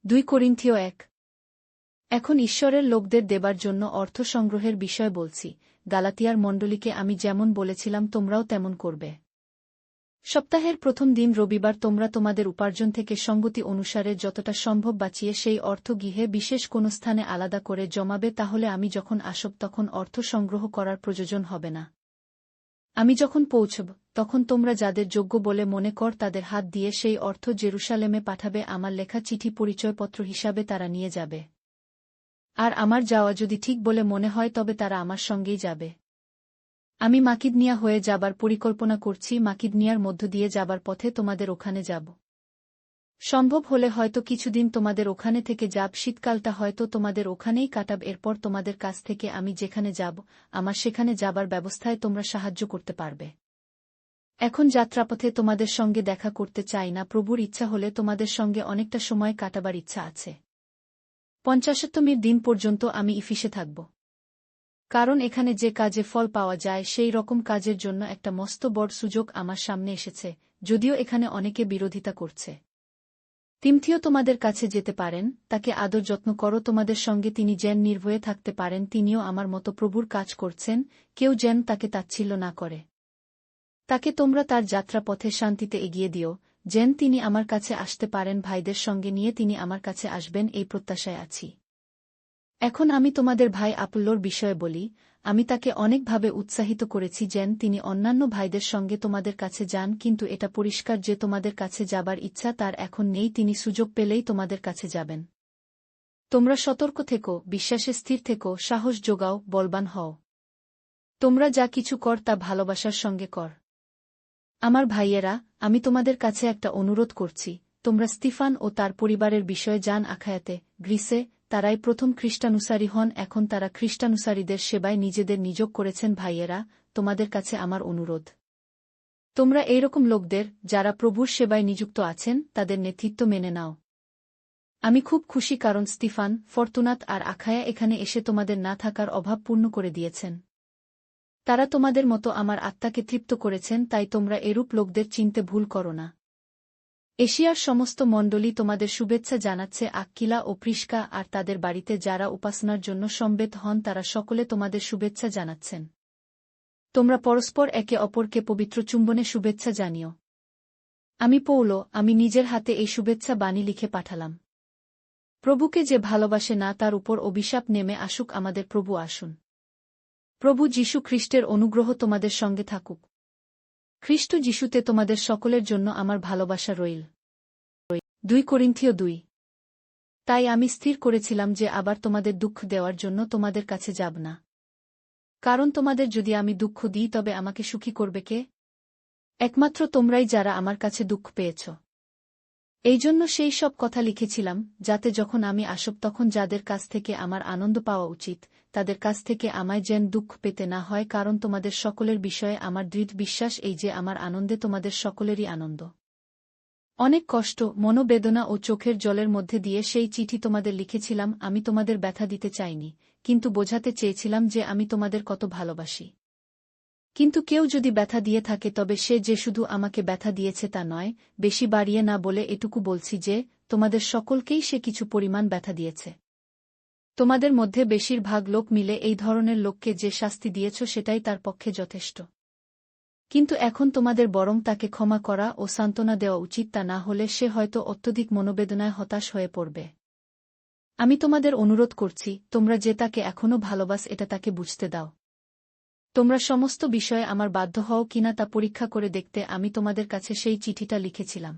2 করিন্থীয় 1। এখন ঈশ্বরের লোকদের দেবার জন্য অর্থ সংগ্রহের বিষয় বলছি। গালাতিয়ার মণ্ডলীকে আমি যেমন বলেছিলাম তোমরাও তেমন করবে। সপ্তাহের প্রথম দিন রবিবার তোমরা তোমাদের উপার্জন থেকে সঙ্গতি অনুসারে যতটা সম্ভব বাঁচিয়ে সেই অর্থ গৃহে বিশেষ কোনো স্থানে আলাদা করে জমাবে, তাহলে আমি যখন আসব তখন অর্থ সংগ্রহ করার প্রয়োজন হবে না। আমি যখন পৌঁছব তখন তোমরা যাদের যোগ্য বলে মনে কর তাদের হাত দিয়ে সেই অর্থ জেরুসালেমে পাঠাবে। আমার লেখা চিঠি পরিচয়পত্র হিসাবে তারা নিয়ে যাবে। আর আমার যাওয়া যদি ঠিক বলে মনে হয় তবে তারা আমার সঙ্গেই যাবে। আমি মাকিদনিয়া হয়ে যাবার পরিকল্পনা করছি। মাকিদনিয়ার মধ্য দিয়ে যাবার পথে তোমাদের ওখানে যাব। সম্ভব হলে হয়তো কিছুদিন তোমাদের ওখানে থেকে যাব। শীতকালটা হয়তো তোমাদের ওখানেই কাটাব। এরপর তোমাদের কাছ থেকে আমি যেখানে যাব আমার সেখানে যাবার ব্যবস্থায় তোমরা সাহায্য করতে পারবে। এখন যাত্রাপথে তোমাদের সঙ্গে দেখা করতে চাই না। প্রভুর ইচ্ছা হলে তোমাদের সঙ্গে অনেকটা সময় কাটাবার ইচ্ছা আছে। 50তমের দিন পর্যন্ত আমি ইফিসে থাকব। কারণ এখানে যে কাজে ফল পাওয়া যায় সেই রকম কাজের জন্য একটা মস্ত বড় সুযোগ আমার সামনে এসেছে, যদিও এখানে অনেকে বিরোধিতা করছে। তিমথিও তোমাদের কাছে যেতে পারেন, তাকে আদর যত্ন করো। তোমাদের সঙ্গে তিনি যেন নির্ভয়ে থাকতে পারেন। তিনিও আমার মতো প্রভুর কাজ করছেন। কেউ যেন তাকে তাচ্ছিল্য না করে। তাকে তোমরা তার যাত্রাপথে শান্তিতে এগিয়ে দিও, যেন তিনি আমার কাছে আসতে পারেন। ভাইদের সঙ্গে নিয়ে তিনি আমার কাছে আসবেন এই প্রত্যাশায় আছি। এখন আমি তোমাদের ভাই আপল্লোর বিষয়ে বলি। আমি তাকে অনেকভাবে উৎসাহিত করেছি যেন তিনি অন্যান্য ভাইদের সঙ্গে তোমাদের কাছে যান, কিন্তু এটা পরিষ্কার যে তোমাদের কাছে যাবার ইচ্ছা তার এখন নেই। তিনি সুযোগ পেলেই তোমাদের কাছে যাবেন। তোমরা সতর্ক থেকো, বিশ্বাসে স্থির থেকো, সাহস যোগাও, বলবান হও। তোমরা যা কিছু কর তা ভালোবাসার সঙ্গে কর। আমার ভাইয়েরা, আমি তোমাদের কাছে একটা অনুরোধ করছি। তোমরা স্তিফান ও তার পরিবারের বিষয়ে যান আখায়াতে, গ্রিসে। তারাই প্রথম খ্রিস্টানুসারী হন। এখন তারা খ্রিস্টানুসারীদের সেবায় নিজেদের নিয়োগ করেছেন। ভাইয়েরা, তোমাদের কাছে আমার অনুরোধ, তোমরা এইরকম লোকদের, যারা প্রভুর সেবায় নিযুক্ত আছেন, তাদের নেতৃত্ব মেনে নাও। আমি খুব খুশি কারণ স্তিফান, ফর্তুনাত আর আখায়া এখানে এসে তোমাদের না থাকার অভাব পূর্ণ করে দিয়েছেন। তারা তোমাদের মতো আমার আত্মাকে তৃপ্ত করেছেন, তাই তোমরা এরূপ লোকদের চিনতে ভুল করো না। এশিয়ার সমস্ত মণ্ডলী তোমাদের শুভেচ্ছা জানাচ্ছে। আক্কিলা ও প্রিস্কা আর তাদের বাড়িতে যারা উপাসনার জন্য সমবেত হন তারা সকলে তোমাদের শুভেচ্ছা জানাচ্ছেন। তোমরা পরস্পর একে অপরকে পবিত্র চুম্বনে শুভেচ্ছা জানিও। আমি পৌলো, আমি নিজের হাতে এই শুভেচ্ছা বাণী লিখে পাঠালাম। প্রভুকে যে ভালোবাসে না তার উপর অভিশাপ নেমে আসুক। আমাদের প্রভু আসুন। প্রভু যীশু খ্রিস্টের অনুগ্রহ তোমাদের সঙ্গে থাকুক। খ্রিস্ট যীশুতে তোমাদের সকলের জন্য আমার ভালোবাসা রইল। 2 করিন্থীয় 2। তাই আমি স্থির করেছিলাম যে আবার তোমাদের দুঃখ দেওয়ার জন্য তোমাদের কাছে যাব না। কারণ তোমাদের যদি আমি দুঃখ দিই তবে আমাকে সুখী করবে কে? একমাত্র তোমরাই যারা আমার কাছে দুঃখ পেয়েছ। এই জন্য সেই সব কথা লিখেছিলাম, যাতে যখন আমি আসব তখন যাদের কাছ থেকে আমার আনন্দ পাওয়া উচিত, তাদের কাছ থেকে আমায় যেন দুঃখ পেতে না হয়। কারণ তোমাদের সকলের বিষয়ে আমার দৃঢ় বিশ্বাস এই যে আমার আনন্দে তোমাদের সকলেরই আনন্দ। অনেক কষ্ট, মনোবেদনা ও চোখের জলের মধ্যে দিয়ে সেই চিঠি তোমাদের লিখেছিলাম। আমি তোমাদের ব্যথা দিতে চাইনি, কিন্তু বোঝাতে চেয়েছিলাম যে আমি তোমাদের কত ভালোবাসি। কিন্তু কেউ যদি ব্যথা দিয়ে থাকে তবে সে যে শুধু আমাকে ব্যথা দিয়েছে তা নয়, বেশি বাড়িয়ে না বলে এটুকু বলছি যে তোমাদের সকলকেই সে কিছু পরিমাণ ব্যথা দিয়েছে। তোমাদের মধ্যে বেশিরভাগ লোক মিলে এই ধরনের লোককে যে শাস্তি দিয়েছ সেটাই তার পক্ষে যথেষ্ট। কিন্তু এখন তোমাদের বরং তাকে ক্ষমা করা ও সান্ত্বনা দেওয়া উচিত, তা না হলে সে হয়তো অত্যধিক মনোবেদনায় হতাশ হয়ে পড়বে। আমি তোমাদের অনুরোধ করছি, তোমরা যে তাকে এখনও ভালোবাস এটা তাকে বুঝতে দাও। তোমরা সমস্ত বিষয়ে আমার বাধ্য হও কিনা তা পরীক্ষা করে দেখতে আমি তোমাদের কাছে সেই চিঠিটা লিখেছিলাম।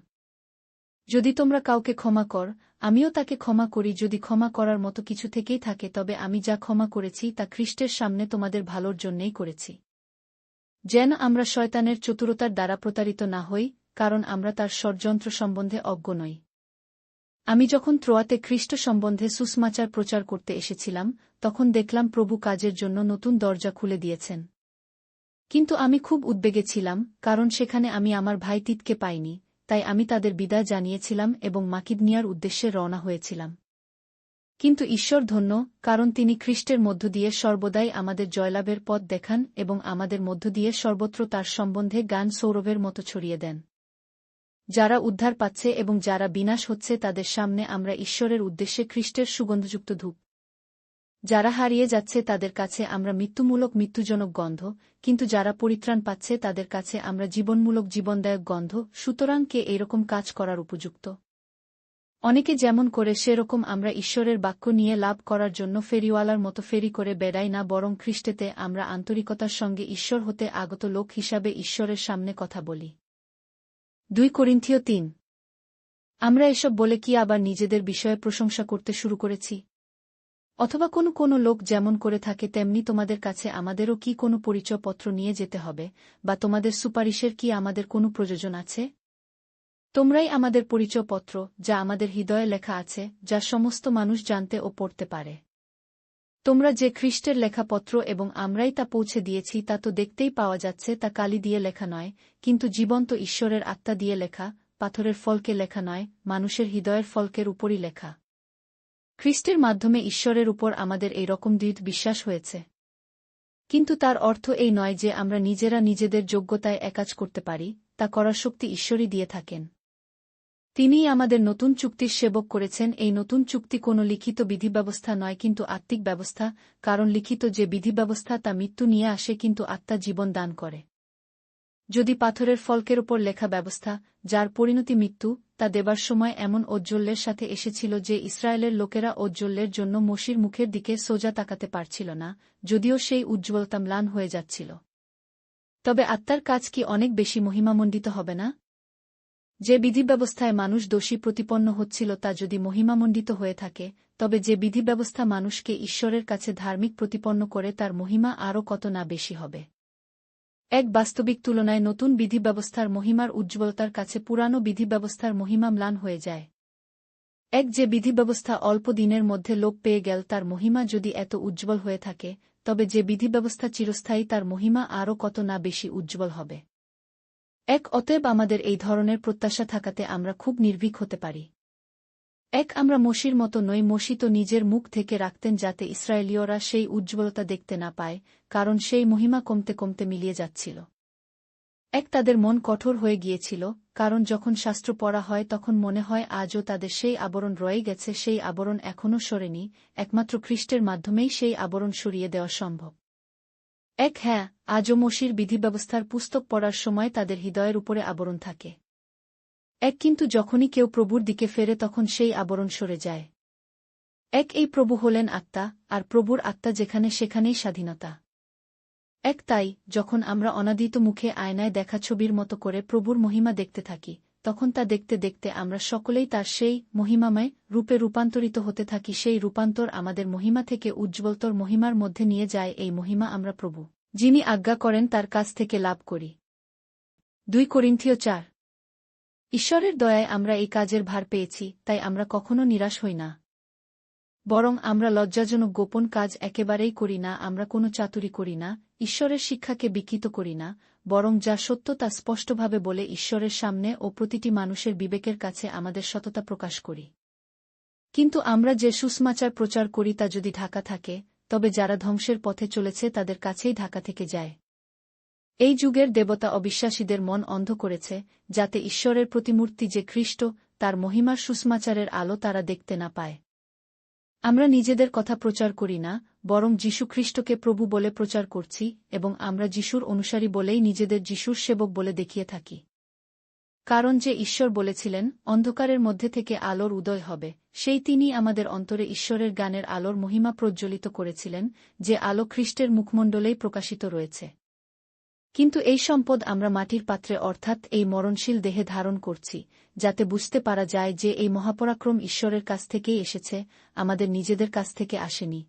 যদি তোমরা কাউকে ক্ষমা কর, আমিও তাকে ক্ষমা করি। যদি ক্ষমা করার মতো কিছু থেকেই থাকে তবে আমি যা ক্ষমা করেছি তা খ্রিস্টের সামনে তোমাদের ভালোর জন্যেই করেছি, যেন আমরা শয়তানের চতুরতার দ্বারা প্রতারিত না হই, কারণ আমরা তার ষড়যন্ত্র সম্বন্ধে অজ্ঞ নই। আমি যখন ত্রোয়াতে খ্রিস্ট সম্বন্ধে সুসমাচার প্রচার করতে এসেছিলাম, তখন দেখলাম প্রভু কাজের জন্য নতুন দরজা খুলে দিয়েছেন। কিন্তু আমি খুব উদ্বেগে ছিলাম, কারণ সেখানে আমি আমার ভাই তিতকে পাইনি। তাই আমি তাদের বিদায় জানিয়েছিলাম এবং মাকিদনিয়ার উদ্দেশ্যে রওনা হয়েছিলাম। কিন্তু ঈশ্বর ধন্য, কারণ তিনি খ্রিস্টের মধ্য দিয়ে সর্বদাই আমাদের জয়লাভের পথ দেখান এবং আমাদের মধ্য দিয়ে সর্বত্র তার সম্বন্ধে গান সৌরভের মতো ছড়িয়ে দেন। যারা উদ্ধার পাচ্ছে এবং যারা বিনাশ হচ্ছে তাদের সামনে আমরা ঈশ্বরের উদ্দেশ্যে খ্রিস্টের সুগন্ধযুক্ত ধূপ। যারা হারিয়ে যাচ্ছে তাদের কাছে আমরা মৃত্যুমূলক মৃত্যুজনক গন্ধ, কিন্তু যারা পরিত্রাণ পাচ্ছে তাদের কাছে আমরা জীবনমূলক জীবনদায়ক গন্ধ। সুতরাং কে এইরকম কাজ করার উপযুক্ত? অনেকে যেমন করে সেরকম আমরা ঈশ্বরের বাক্য নিয়ে লাভ করার জন্য ফেরিওয়ালার মতো ফেরি করে বেড়াই না, বরং খ্রিস্টেতে আমরা আন্তরিকতার সঙ্গে ঈশ্বর হতে আগত লোক হিসাবে ঈশ্বরের সামনে কথা বলি। 2 করিন্থীয় 3। আমরা এসব বলে কি আবার নিজেদের বিষয়ে প্রশংসা করতে শুরু করেছি? অথবা কোনো লোক যেমন করে থাকে তেমনি তোমাদের কাছে আমাদেরও কি কোনো পরিচয়পত্র নিয়ে যেতে হবে, বা তোমাদের সুপারিশের কি আমাদের কোনো প্রয়োজন আছে? তোমরাই আমাদের পরিচয়পত্র, যা আমাদের হৃদয়ে লেখা আছে, যা সমস্ত মানুষ জানতে ও পড়তে পারে। তোমরা যে খ্রিস্টের লেখাপত্র এবং আমরাই তা পৌঁছে দিয়েছি তা তো দেখতেই পাওয়া যাচ্ছে, তা কালি দিয়ে লেখা নয়, কিন্তু জীবন্ত ঈশ্বরের আত্মা দিয়ে লেখা, পাথরের ফলকে লেখা নয়, মানুষের হৃদয়ের ফলকের উপরই লেখা। খ্রিস্টের মাধ্যমে ঈশ্বরের উপর আমাদের এই রকম দৃঢ় বিশ্বাস হয়েছে। কিন্তু তার অর্থ এই নয় যে আমরা নিজেরা নিজেদের যোগ্যতায় একাজ করতে পারি, তা করার শক্তি ঈশ্বরই দিয়ে থাকেন। তিনিই আমাদের নতুন চুক্তির সেবক করেছেন। এই নতুন চুক্তি কোনো লিখিত বিধিব্যবস্থা নয়, কিন্তু আত্মিক ব্যবস্থা, কারণ লিখিত যে বিধিব্যবস্থা তা মৃত্যু নিয়ে আসে, কিন্তু আত্মা জীবন দান করে। যদি পাথরের ফলকের ওপর লেখা ব্যবস্থা, যার পরিণতি মৃত্যু, তা দেবার সময় এমন ঔজ্জ্বল্যের সাথে এসেছিল যে ইসরায়েলের লোকেরা ঔজ্জ্বল্যের জন্য মোশির মুখের দিকে সোজা তাকাতে পারছিল না, যদিও সেই উজ্জ্বলতা ম্লান হয়ে যাচ্ছিল। তবে আত্মার কাজ কি অনেক বেশি মহিমামণ্ডিত হবে না? যে বিধিব্যবস্থায় মানুষ দোষী প্রতিপন্ন হচ্ছিল তা যদি মহিমামণ্ডিত হয়ে থাকে, তবে যে বিধিব্যবস্থা মানুষকে ঈশ্বরের কাছে ধার্মিক প্রতিপন্ন করে তার মহিমা আরও কত না বেশি হবে। এক বাস্তবিক তুলনায় নতুন বিধিব্যবস্থার মহিমার উজ্জ্বলতার কাছে পুরানো বিধিব্যবস্থার মহিমা ম্লান হয়ে যায়। এক যে বিধিব্যবস্থা অল্প দিনের মধ্যে লোপ পেয়ে গেল তার মহিমা যদি এত উজ্জ্বল হয়ে থাকে, তবে যে বিধিব্যবস্থা চিরস্থায়ী তার মহিমা আরও কত না বেশি উজ্জ্বল হবে। অতএব আমাদের এই ধরনের প্রত্যাশা থাকাতে আমরা খুব নির্ভীক হতে পারি। আমরা মোশির মতো নই। মোশি তো নিজের মুখ থেকে রাখতেন যাতে ইসরায়েলীয়রা সেই উজ্জ্বলতা দেখতে না পায়, কারণ সেই মহিমা কমতে কমতে মিলিয়ে যাচ্ছিল। তাদের মন কঠোর হয়ে গিয়েছিল, কারণ যখন শাস্ত্র পড়া হয় তখন মনে হয় আজও তাদের সেই আবরণ রয়ে গেছে। সেই আবরণ এখনও সরেনি, একমাত্র খ্রিস্টের মাধ্যমেই সেই আবরণ সরিয়ে দেওয়া সম্ভব। হ্যাঁ, আজও মোশির বিধিব্যবস্থার পুস্তক পড়ার সময় তাদের হৃদয়ের উপরে আবরণ থাকে। কিন্তু যখনই কেউ প্রভুর দিকে ফেরে তখন সেই আবরণ সরে যায়। এই প্রভু হলেন আত্মা, আর প্রভুর আত্মা যেখানে সেখানেই স্বাধীনতা। তাই যখন আমরা অনাদিত মুখে আয়নায় দেখা ছবির মতো করে প্রভুর মহিমা দেখতে থাকি, তখন তা দেখতে দেখতে আমরা সকলেই তার সেই মহিমাময় রূপে রূপান্তরিত হতে থাকি। সেই রূপান্তর আমাদের মহিমা থেকে উজ্জ্বলতর মহিমার মধ্যে নিয়ে যায়। এই মহিমা আমরা প্রভু, যিনি আজ্ঞা করেন, তার কাছ থেকে লাভ করি। 2 করিন্থীয় 4। ঈশ্বরের দয়ায় আমরা এই কাজের ভার পেয়েছি, তাই আমরা কখনো নিরাশ হই না। বরং আমরা লজ্জাজনক গোপন কাজ একেবারেই করি না। আমরা কোনো চাতুরি করি না, ঈশ্বরের শিক্ষাকে বিকৃত করি না, বরং যা সত্য তা স্পষ্টভাবে বলে ঈশ্বরের সামনে ও প্রতিটি মানুষের বিবেকের কাছে আমাদের সততা প্রকাশ করি। কিন্তু আমরা যে সুসমাচার প্রচার করি তা যদি ঢাকা থাকে, তবে যারা ধ্বংসের পথে চলেছে তাদের কাছেই ঢাকা থেকে যায়। এই যুগের দেবতা অবিশ্বাসীদের মন অন্ধ করেছে, যাতে ঈশ্বরের প্রতিমূর্তি যে খ্রিস্ট, তার মহিমার সুসমাচারের আলো তারা দেখতে না পায়। আমরা নিজেদের কথা প্রচার করি না, বরং যীশু খ্রিস্টকে প্রভু বলে প্রচার করছি, এবং আমরা যীশুর অনুসারী বলেই নিজেদের যীশুর সেবক বলে দেখিয়ে থাকি। কারণ যে ঈশ্বর বলেছিলেন, অন্ধকারের মধ্যে থেকে আলোর উদয় হবে, সেই তিনি আমাদের অন্তরে ঈশ্বরের জ্ঞানের আলোর মহিমা প্রজ্জ্বলিত করেছিলেন, যে আলো খ্রিস্টের মুখমণ্ডলেই প্রকাশিত রয়েছে। কিন্তু এই সম্পদ আমরা মাটির পাত্রে অর্থাৎ এই মরণশীল দেহে ধারণ করছি, যাতে বুঝতে পারা যায় যে এই মহাপরাক্রম ঈশ্বরের কাছ থেকেই এসেছে, আমাদের নিজেদের কাছ থেকে আসেনি।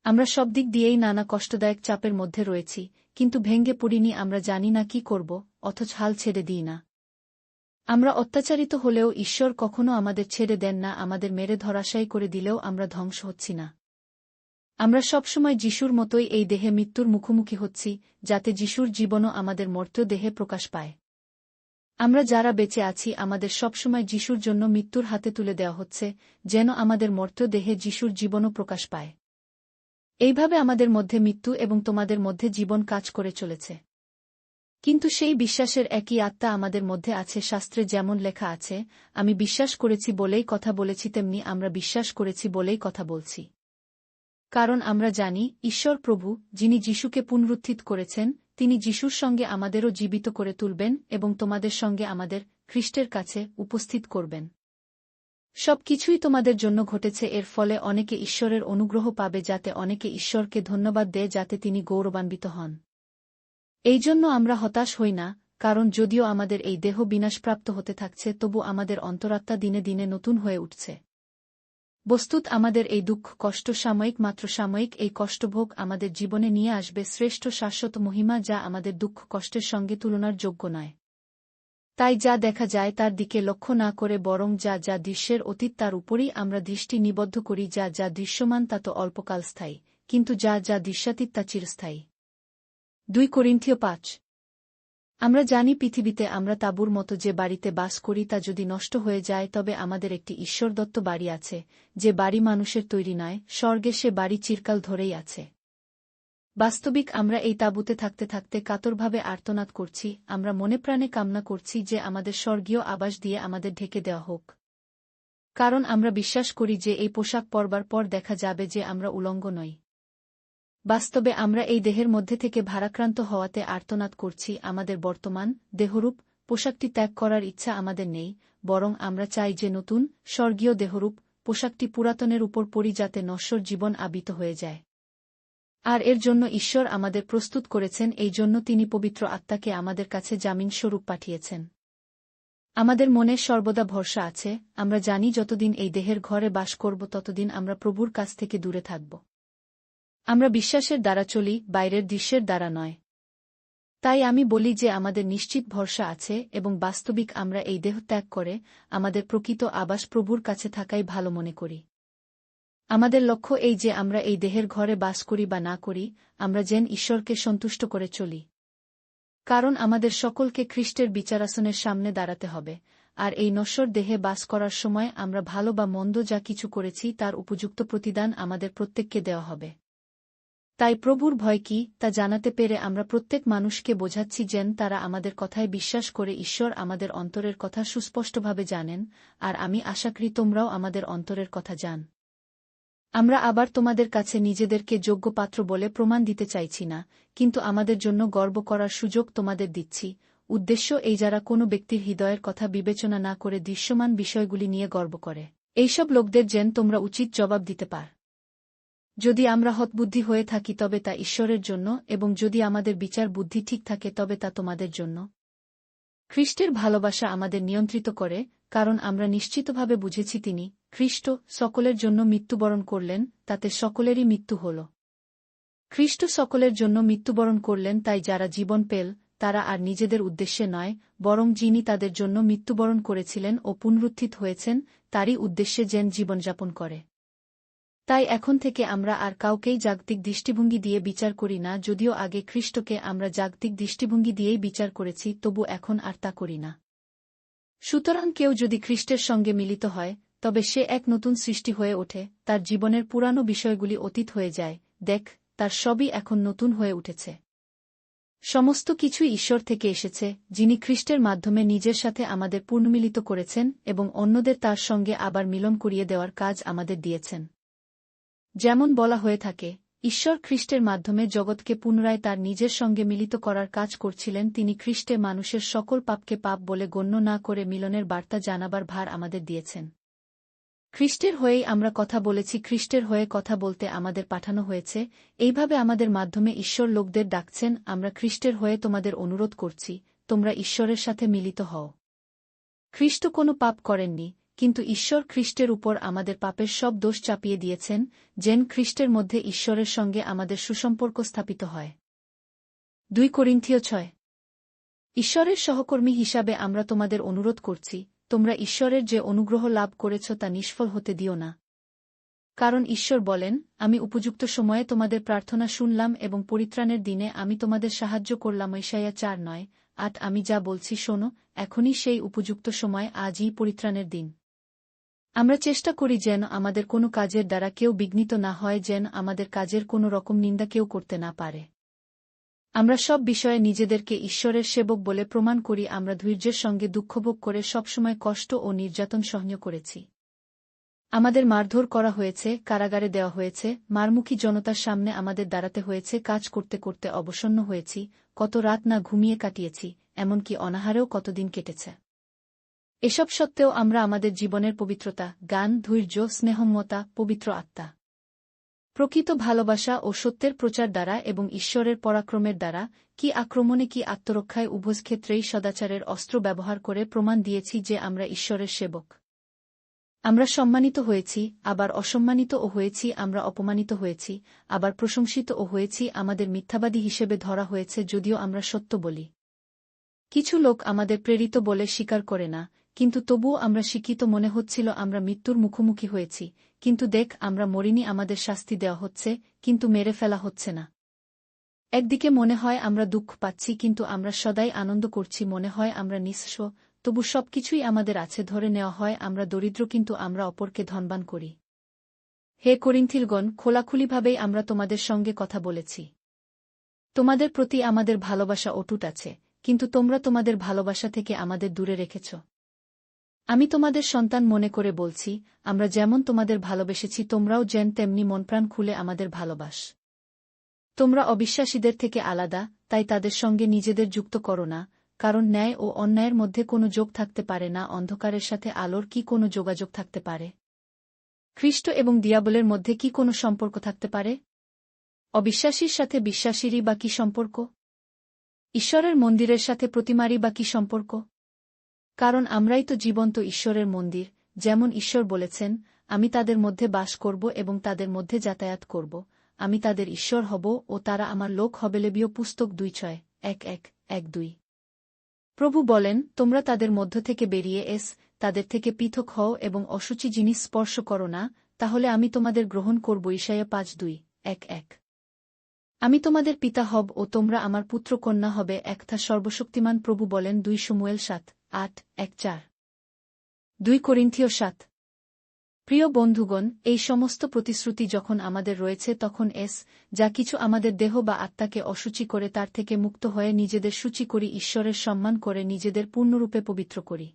আমরা সব দিক দিয়েই নানা কষ্টদায়ক চাপের মধ্যে রয়েছি, কিন্তু ভেঙে পড়িনি। আমরা জানি না কি করব, অথচ হাল ছেড়ে দিই না। আমরা অত্যাচারিত হলেও ঈশ্বর কখনো আমাদের ছেড়ে দেন না। আমাদের মেরে ধরাশায়ী করে দিলেও আমরা ধ্বংস হচ্ছি না। আমরা সবসময় যিশুর মতোই এই দেহে মৃত্যুর মুখোমুখি হচ্ছি, যাতে যিশুর জীবনও আমাদের মর্ত্য দেহে প্রকাশ পায়। আমরা যারা বেঁচে আছি আমাদের সবসময় যিশুর জন্য মৃত্যুর হাতে তুলে দেওয়া হচ্ছে, যেন আমাদের মর্ত্য দেহে যিশুর জীবনও প্রকাশ পায়। এইভাবে আমাদের মধ্যে মৃত্যু এবং তোমাদের মধ্যে জীবন কাজ করে চলেছে। কিন্তু সেই বিশ্বাসের একই আত্মা আমাদের মধ্যে আছে। শাস্ত্রে যেমন লেখা আছে, আমি বিশ্বাস করেছি বলেই কথা বলেছি, তেমনি আমরা বিশ্বাস করেছি বলেই কথা বলছি। কারণ আমরা জানি, ঈশ্বর প্রভু, যিনি যিশুকে পুনরুত্থিত করেছেন, তিনি যিশুর সঙ্গে আমাদেরও জীবিত করে তুলবেন এবং তোমাদের সঙ্গে আমাদের খ্রিস্টের কাছে উপস্থিত করবেন। সব কিছুই তোমাদের জন্য ঘটেছে, এর ফলে অনেকে ঈশ্বরের অনুগ্রহ পাবে, যাতে অনেকে ঈশ্বরকে ধন্যবাদ দেয়, যাতে তিনি গৌরবান্বিত হন। এই জন্য আমরা হতাশ হই না, কারণ যদিও আমাদের এই দেহ বিনাশপ্রাপ্ত হতে থাকছে, তবু আমাদের অন্তরাত্মা দিনে দিনে নতুন হয়ে উঠছে। বস্তুত আমাদের এই দুঃখ কষ্ট সাময়িক, মাত্র সাময়িক। এই কষ্টভোগ আমাদের জীবনে নিয়ে আসবে শ্রেষ্ঠ শাশ্বত মহিমা, যা আমাদের দুঃখ কষ্টের সঙ্গে তুলনার যোগ্য নয়। তাই যা দেখা যায় তার দিকে লক্ষ্য না করে, বরং যা যা দৃশ্যের অতীত তার উপরই আমরা দৃষ্টি নিবদ্ধ করি। যা যা দৃশ্যমান তা তো অল্পকাল স্থায়ী, কিন্তু যা যা দৃশ্যাতীত তা চিরস্থায়ী। 2 করিন্থীয় 5। আমরা জানি পৃথিবীতে আমরা তাঁবুর মতো যে বাড়িতে বাস করি তা যদি নষ্ট হয়ে যায়, তবে আমাদের একটি ঈশ্বরদত্ত বাড়ি আছে, যে বাড়ি মানুষের তৈরি নয়, স্বর্গে সে বাড়ি চিরকাল ধরেই আছে। বাস্তবিক আমরা এই তাঁবুতে থাকতে থাকতে কাতরভাবে আর্তনাদ করছি, আমরা মনে প্রাণে কামনা করছি যে আমাদের স্বর্গীয় আবাস দিয়ে আমাদের ঢেকে দেওয়া হোক। কারণ আমরা বিশ্বাস করি যে এই পোশাক পরবার পর দেখা যাবে যে আমরা উলঙ্গ নই। বাস্তবে আমরা এই দেহের মধ্যে থেকে ভারাক্রান্ত হওয়াতে আর্তনাদ করছি। আমাদের বর্তমান দেহরূপ পোশাকটি ত্যাগ করার ইচ্ছা আমাদের নেই, বরং আমরা চাই যে নতুন স্বর্গীয় দেহরূপ পোশাকটি পুরাতনের উপর পরি, যাতে নশ্বর জীবন আবিত হয়ে যায়। আর এর জন্য ঈশ্বর আমাদের প্রস্তুত করেছেন, এই জন্য তিনি পবিত্র আত্মাকে আমাদের কাছে জামিনস্বরূপ পাঠিয়েছেন। আমাদের মনে সর্বদা ভরসা আছে, আমরা জানি যতদিন এই দেহের ঘরে বাস করব ততদিন আমরা প্রভুর কাছ থেকে দূরে থাকব। আমরা বিশ্বাসের দ্বারা চলি, বাইরের দৃশ্যের দ্বারা নয়। তাই আমি বলি যে আমাদের নিশ্চিত ভরসা আছে, এবং বাস্তবিক আমরা এই দেহ ত্যাগ করে আমাদের প্রকৃত আবাস প্রভুর কাছে থাকাই ভালো মনে করি। আমাদের লক্ষ্য এই যে আমরা এই দেহের ঘরে বাস করি বা না করি, আমরা যেন ঈশ্বরকে সন্তুষ্ট করে চলি। কারণ আমাদের সকলকে খ্রিস্টের বিচারাসনের সামনে দাঁড়াতে হবে, আর এই নশ্বর দেহে বাস করার সময় আমরা ভালো বা মন্দ যা কিছু করেছি তার উপযুক্ত প্রতিদান আমাদের প্রত্যেককে দেওয়া হবে। তাই প্রভুর ভয় কি তা জানাতে পেরে আমরা প্রত্যেক মানুষকে বোঝাচ্ছি যেন তারা আমাদের কথায় বিশ্বাস করে। ঈশ্বর আমাদের অন্তরের কথা সুস্পষ্টভাবে জানেন, আর আমি আশা করি তোমরাও আমাদের অন্তরের কথা জান। আমরা আবার তোমাদের কাছে নিজেদেরকে যোগ্য পাত্র বলে প্রমাণ দিতে চাইছি না, কিন্তু আমাদের জন্য গর্ব করার সুযোগ তোমাদের দিচ্ছি। উদ্দেশ্য এই, যারা কোনো ব্যক্তির হৃদয়ের কথা বিবেচনা না করে দৃশ্যমান বিষয়গুলি নিয়ে গর্ব করে, এইসব লোকদের যেন তোমরা উচিত জবাব দিতে পার। যদি আমরা হতবুদ্ধি হয়ে থাকি তবে তা ঈশ্বরের জন্য, এবং যদি আমাদের বিচার বুদ্ধি ঠিক থাকে তবে তা তোমাদের জন্য। খ্রিস্টের ভালোবাসা আমাদের নিয়ন্ত্রিত করে, কারণ আমরা নিশ্চিতভাবে বুঝেছি তিনি, খ্রিস্ট, সকলের জন্য মৃত্যুবরণ করলেন, তাতে সকলেরই মৃত্যু হল। খ্রিস্ট সকলের জন্য মৃত্যুবরণ করলেন, তাই যারা জীবন পেল তারা আর নিজেদের উদ্দেশ্যে নয়, বরং যিনি তাদের জন্য মৃত্যুবরণ করেছিলেন ও পুনরুত্থিত হয়েছেন তারই উদ্দেশ্যে যেন জীবনযাপন করে। তাই এখন থেকে আমরা আর কাউকেই জাগতিক দৃষ্টিভঙ্গি দিয়ে বিচার করি না। যদিও আগে খ্রিস্টকে আমরা জাগতিক দৃষ্টিভঙ্গি দিয়েই বিচার করেছি, তবু এখন আর তা করি না। সুতরাং কেউ যদি খ্রিস্টের সঙ্গে মিলিত হয়, তবে সে এক নতুন সৃষ্টি হয়ে ওঠে, তার জীবনের পুরানো বিষয়গুলি অতীত হয়ে যায়, দেখ, তার সবই এখন নতুন হয়ে উঠেছে। সমস্ত কিছুই ঈশ্বর থেকে এসেছে, যিনি খ্রিস্টের মাধ্যমে নিজের সাথে আমাদের পুনর্মিলিত করেছেন এবং অন্যদের তার সঙ্গে আবার মিলন করিয়ে দেওয়ার কাজ আমাদের দিয়েছেন। যেমন বলা হয়ে থাকে, ঈশ্বর খ্রিস্টের মাধ্যমে জগৎকে পুনরায় তার নিজের সঙ্গে মিলিত করার কাজ করছিলেন। তিনি খ্রিস্টে মানুষের সকল পাপকে পাপ বলে গণ্য না করে মিলনের বার্তা জানাবার ভার আমাদের দিয়েছেন। খ্রিস্টের হয়েই আমরা কথা বলেছি, খ্রিস্টের হয়ে কথা বলতে আমাদের পাঠানো হয়েছে, এইভাবে আমাদের মাধ্যমে ঈশ্বর লোকদের ডাকছেন। আমরা খ্রিস্টের হয়ে তোমাদের অনুরোধ করছি, তোমরা ঈশ্বরের সাথে মিলিত হও। খ্রিস্ট কোনো পাপ করেননি, কিন্তু ঈশ্বর খ্রিস্টের উপর আমাদের পাপের সব দোষ চাপিয়ে দিয়েছেন, যেন খ্রিস্টের মধ্যে ঈশ্বরের সঙ্গে আমাদের সুসম্পর্ক স্থাপিত হয়। 2 করিন্থীয় 6। ঈশ্বরের সহকর্মী হিসাবে আমরা তোমাদের অনুরোধ করছি, তোমরা ঈশ্বরের যে অনুগ্রহ লাভ করেছ তা নিষ্ফল হতে দিও না। কারণ ঈশ্বর বলেন, আমি উপযুক্ত সময়ে তোমাদের প্রার্থনা শুনলাম এবং পরিত্রাণের দিনে আমি তোমাদের সাহায্য করলাম। ঈশায়া 4:9-8। আমি যা বলছি শোনো, এখনই সেই উপযুক্ত সময়, আজই পরিত্রাণের দিন। আমরা চেষ্টা করি যেন আমাদের কোনো কাজের দ্বারা কেউ বিঘ্নিত না হয়, যেন আমাদের কাজের কোনো রকম নিন্দা কেউ করতে না পারে। আমরা সব বিষয়ে নিজেদেরকে ঈশ্বরের সেবক বলে প্রমাণ করি। আমরা ধৈর্যের সঙ্গে দুঃখভোগ করে সবসময় কষ্ট ও নির্যাতন সহ্য করেছি। আমাদের মারধর করা হয়েছে, কারাগারে দেওয়া হয়েছে, মারমুখী জনতার সামনে আমাদের দাঁড়াতে হয়েছে, কাজ করতে করতে অবসন্ন হয়েছি, কত রাত না ঘুমিয়ে কাটিয়েছি, এমনকি অনাহারেও কতদিন কেটেছে। এসব সত্ত্বেও আমরা আমাদের জীবনের পবিত্রতা, জ্ঞান, ধৈর্য, স্নেহমতা, পবিত্র আত্মা, প্রকৃত ভালোবাসা ও সত্যের প্রচার দ্বারা এবং ঈশ্বরের পরাক্রমের দ্বারা, কি আক্রমণে কি আত্মরক্ষায় উভয় ক্ষেত্রেই সদাচারের অস্ত্র ব্যবহার করে প্রমাণ দিয়েছি যে আমরা ঈশ্বরের সেবক। আমরা সম্মানিত হয়েছি, আবার অসম্মানিতও হয়েছি, আমরা অপমানিত হয়েছি, আবার প্রশংসিতও হয়েছি, আমাদের মিথ্যাবাদী হিসেবে ধরা হয়েছে যদিও আমরা সত্য বলি। কিছু লোক আমাদের প্রেরিত বলে স্বীকার করে না, কিন্তু তবুও আমরা শিক্ষিত মনে হচ্ছিল। আমরা মৃত্যুর মুখোমুখি হয়েছি, কিন্তু দেখ আমরা মরিনি, আমাদের শাস্তি দেওয়া হচ্ছে, কিন্তু মেরে ফেলা হচ্ছে না। একদিকে মনে হয় আমরা দুঃখ পাচ্ছি, কিন্তু আমরা সদাই আনন্দ করছি। মনে হয় আমরা নিঃস্ব, তবু সবকিছুই আমাদের আছে। ধরে নেওয়া হয় আমরা দরিদ্র, কিন্তু আমরা অপরকে ধনবান করি। হে করিন্থীয়গণ, খোলাখুলিভাবেই আমরা তোমাদের সঙ্গে কথা বলেছি। তোমাদের প্রতি আমাদের ভালোবাসা অটুট আছে, কিন্তু তোমরা তোমাদের ভালোবাসা থেকে আমাদের দূরে রেখেছ। আমি তোমাদের সন্তান মনে করে বলছি, আমরা যেমন তোমাদের ভালোবেসেছি তোমরাও যেন তেমনি মনপ্রাণ খুলে আমাদের ভালোবাস। তোমরা অবিশ্বাসীদের থেকে আলাদা, তাই তাদের সঙ্গে নিজেদের যুক্ত করো না, কারণ ন্যায় ও অন্যায়ের মধ্যে কোনো যোগ থাকতে পারে না। অন্ধকারের সাথে আলোর কি কোনো যোগাযোগ থাকতে পারে? খ্রিস্ট এবং দিয়াবলের মধ্যে কি কোনো সম্পর্ক থাকতে পারে? অবিশ্বাসীর সাথে বিশ্বাসীরই বা কি সম্পর্ক? ঈশ্বরের মন্দিরের সাথে প্রতিমারই বা কি সম্পর্ক? কারণ আমরাই তো জীবন্ত ঈশ্বরের মন্দির। যেমন ঈশ্বর বলেছেন, আমি তাদের মধ্যে বাস করব এবং তাদের মধ্যে যাতায়াত করব, আমি তাদের ঈশ্বর হব ও তারা আমার লোক হবে। লেবীয় পুস্তক 2:1-1-1-2। প্রভু বলেন, তোমরা তাদের মধ্য থেকে বেরিয়ে তাদের থেকে পৃথক হও এবং অশুচি জিনিস স্পর্শ করো না, তাহলে আমি তোমাদের গ্রহণ করব। ঈশায়া 5:2-1-1। আমি তোমাদের পিতা হব ও তোমরা আমার পুত্র কন্যা হবে। একথা সর্বশক্তিমান প্রভু বলেন। 2 শমূয়েল 7:8-1-4। 2 করিন্থীয় 7। প্রিয় বন্ধুগণ, এই সমস্ত প্রতিশ্রুতি যখন আমাদের রয়েছে, তখন যা কিছু আমাদের দেহ বা আত্মাকে অশুচি করে তার থেকে মুক্ত হয়ে নিজেদের শুচি করি, ঈশ্বরের সম্মান করে নিজেদের পূর্ণরূপে পবিত্র করি।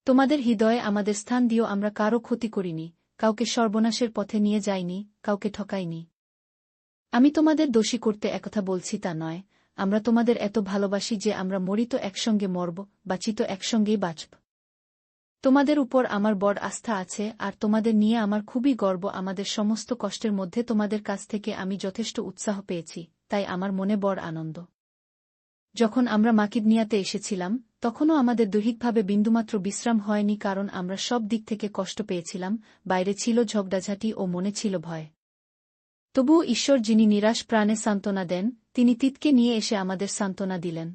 তোমাদের হৃদয়ে আমাদের স্থান দিও। আমরা কারও ক্ষতি করিনি, কাউকে সর্বনাশের পথে নিয়ে যাইনি, কাউকে ঠকাইনি। আমি তোমাদের দোষী করতে একথা বলছি তা নয়। আমরা তোমাদের এত ভালোবাসি যে আমরা মরিত একসঙ্গে মরব, বাঁচিত একসঙ্গেই বাঁচব। তোমাদের উপর আমার বড় আস্থা আছে, আর তোমাদের নিয়ে আমার খুবই গর্ব। আমাদের সমস্ত কষ্টের মধ্যে তোমাদের কাছ থেকে আমি যথেষ্ট উৎসাহ পেয়েছি, তাই আমার মনে বড় আনন্দ। যখন আমরা মাকিদনিয়াতে এসেছিলাম, তখনও আমাদের দৈহিকভাবে বিন্দুমাত্র বিশ্রাম হয়নি, কারণ আমরা সব দিক থেকে কষ্ট পেয়েছিলাম। বাইরে ছিল ঝগড়াঝাঁটি ও মনে ছিল ভয়। তবুও ঈশ্বর, যিনি নিরাশ প্রাণে সান্ত্বনা দেন, তিনি তিতকে নিয়ে এসে আমাদের সান্ত্বনা দিলেন।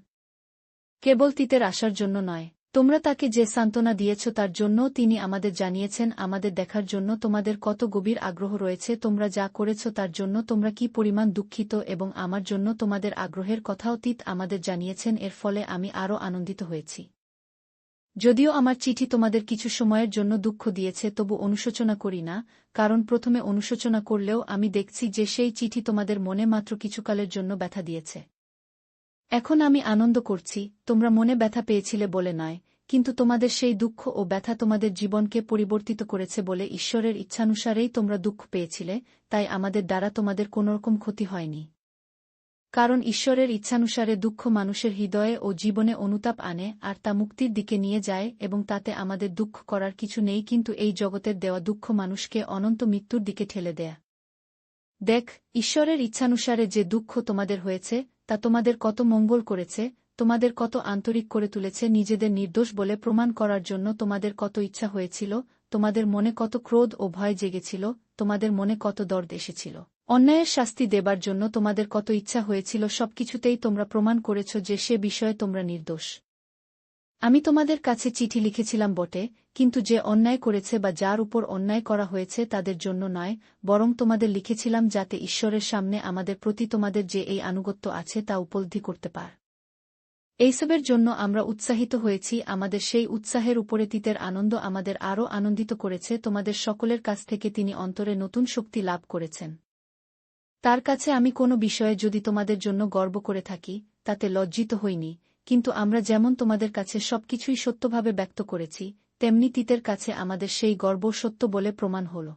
কেবল তিতের আসার জন্য নয়, তোমরা তাকে যে সান্ত্বনা দিয়েছ তার জন্যও তিনি আমাদের জানিয়েছেন। আমাদের দেখার জন্য তোমাদের কত গভীর আগ্রহ রয়েছে, তোমরা যা করেছ তার জন্য তোমরা কি পরিমাণ দুঃখিত, এবং আমার জন্য তোমাদের আগ্রহের কথাও তিত আমাদের জানিয়েছেন। এর ফলে আমি আরও আনন্দিত হয়েছি। যদিও আমার চিঠি তোমাদের কিছু সময়ের জন্য দুঃখ দিয়েছে, তবু অনুশোচনা করি না, কারণ প্রথমে অনুশোচনা করলেও আমি দেখছি যে সেই চিঠি তোমাদের মনে মাত্র কিছুকালের জন্য ব্যথা দিয়েছে। এখন আমি আনন্দ করছি, তোমরা মনে ব্যথা পেয়েছিলে বলে নয়, কিন্তু তোমাদের সেই দুঃখ ও ব্যথা তোমাদের জীবনকে পরিবর্তিত করেছে বলে। ঈশ্বরের ইচ্ছানুসারেই তোমরা দুঃখ পেয়েছিলে, তাই আমাদের দ্বারা তোমাদের কোনোরকম ক্ষতি হয়নি। কারণ ঈশ্বরের ইচ্ছানুসারে দুঃখ মানুষের হৃদয়ে ও জীবনে অনুতাপ আনে, আর তা মুক্তির দিকে নিয়ে যায়, এবং তাতে আমাদের দুঃখ করার কিছু নেই। কিন্তু এই জগতের দেওয়া দুঃখ মানুষকে অনন্ত মৃত্যুর দিকে ঠেলে দেয়। দেখ, ঈশ্বরের ইচ্ছানুসারে যে দুঃখ তোমাদের হয়েছে, তা তোমাদের কত মঙ্গল করেছে, তোমাদের কত আন্তরিক করে তুলেছে। নিজেদের নির্দোষ বলে প্রমাণ করার জন্য তোমাদের কত ইচ্ছা হয়েছিল, তোমাদের মনে কত ক্রোধ ও ভয় জেগেছিল, তোমাদের মনে কত দর্দ এসেছিল। অন্যায়ের শাস্তি দেবার জন্য তোমাদের কত ইচ্ছা হয়েছিল। সবকিছুতেই তোমরা প্রমাণ করেছ যে সে বিষয়ে তোমরা নির্দোষ। আমি তোমাদের কাছে চিঠি লিখেছিলাম বটে, কিন্তু যে অন্যায় করেছে বা যার উপর অন্যায় করা হয়েছে তাদের জন্য নয়, বরং তোমাদের লিখেছিলাম যাতে ঈশ্বরের সামনে আমাদের প্রতি তোমাদের যে এই আনুগত্য আছে তা উপলব্ধি করতে পার। এইসবের জন্য আমরা উৎসাহিত হয়েছি। আমাদের সেই উৎসাহের উপরে তিতের আনন্দ আমাদের আরও আনন্দিত করেছে। তোমাদের সকলের কাছ থেকে তিনি অন্তরে নতুন শক্তি লাভ করেছেন। তার কাছে আমি কোনো বিষয়ে যদি তোমাদের জন্য গর্ব করে থাকি তাতে লজ্জিত হইনি, কিন্তু আমরা যেমন তোমাদের কাছে সবকিছুই সত্যভাবে ব্যক্ত করেছি, তেমনি তিতের কাছে আমাদের সেই গর্ব সত্য বলে প্রমাণ হল।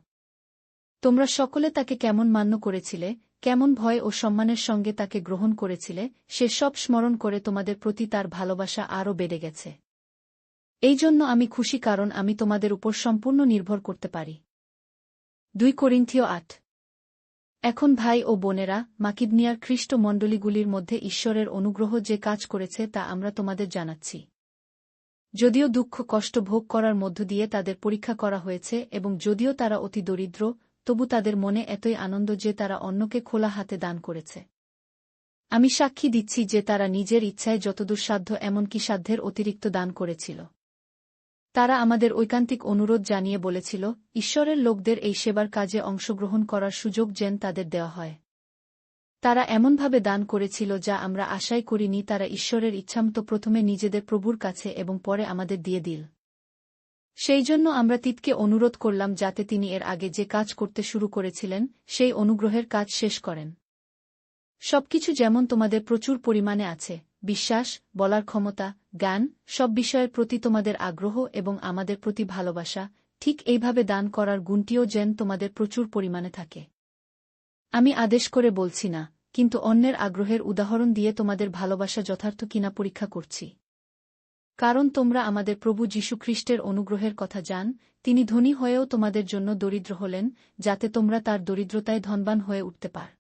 তোমরা সকলে তাকে কেমন মান্য করেছিলে, কেমন ভয় ও সম্মানের সঙ্গে তাকে গ্রহণ করেছিলে, সে সব স্মরণ করে তোমাদের প্রতি তার ভালোবাসা আরও বেড়ে গেছে। এই জন্য আমি খুশি, কারণ আমি তোমাদের উপর সম্পূর্ণ নির্ভর করতে পারি। 2 কোরিন্থীয় 8। এখন ভাই ও বোনেরা, মাকিদনিয়ার খ্রিস্ট মণ্ডলীগুলির মধ্যে ঈশ্বরের অনুগ্রহ যে কাজ করেছে তা আমরা তোমাদের জানাচ্ছি। যদিও দুঃখ কষ্ট ভোগ করার মধ্য দিয়ে তাদের পরীক্ষা করা হয়েছে এবং যদিও তারা অতি দরিদ্র, তবু তাদের মনে এতই আনন্দ যে তারা অন্যকে খোলা হাতে দান করেছে। আমি সাক্ষী দিচ্ছি যে তারা নিজের ইচ্ছায় যতদূর সাধ্য এমনকি সাধ্যের অতিরিক্ত দান করেছিল। তারা আমাদের ঐকান্তিক অনুরোধ জানিয়ে বলেছিল, ঈশ্বরের লোকদের এই সেবার কাজে অংশগ্রহণ করার সুযোগ যেন তাদের দেওয়া হয়। তারা এমনভাবে দান করেছিল যা আমরা আশাই করিনি। তারা ঈশ্বরের ইচ্ছামতো প্রথমে নিজেদের প্রভুর কাছে এবং পরে আমাদের দিয়ে দিল। সেই জন্য আমরা তিতকে অনুরোধ করলাম যাতে তিনি এর আগে যে কাজ করতে শুরু করেছিলেন সেই অনুগ্রহের কাজ শেষ করেন। সবকিছু যেমন তোমাদের প্রচুর পরিমাণে আছে, বিশ্বাস, বলার ক্ষমতা, জ্ঞান, সব বিষয়ের প্রতি তোমাদের আগ্রহ এবং আমাদের প্রতি ভালোবাসা, ঠিক এইভাবে দান করার গুণটিও যেন তোমাদের প্রচুর পরিমাণে থাকে। আমি আদেশ করে বলছি না, কিন্তু অন্যের আগ্রহের উদাহরণ দিয়ে তোমাদের ভালোবাসা যথার্থ কিনা পরীক্ষা করছি। কারণ তোমরা আমাদের প্রভু যীশুখ্রিস্টের অনুগ্রহের কথা জান, তিনি ধনী হয়েও তোমাদের জন্য দরিদ্র হলেন, যাতে তোমরা তার দরিদ্রতায় ধনবান হয়ে উঠতে পার।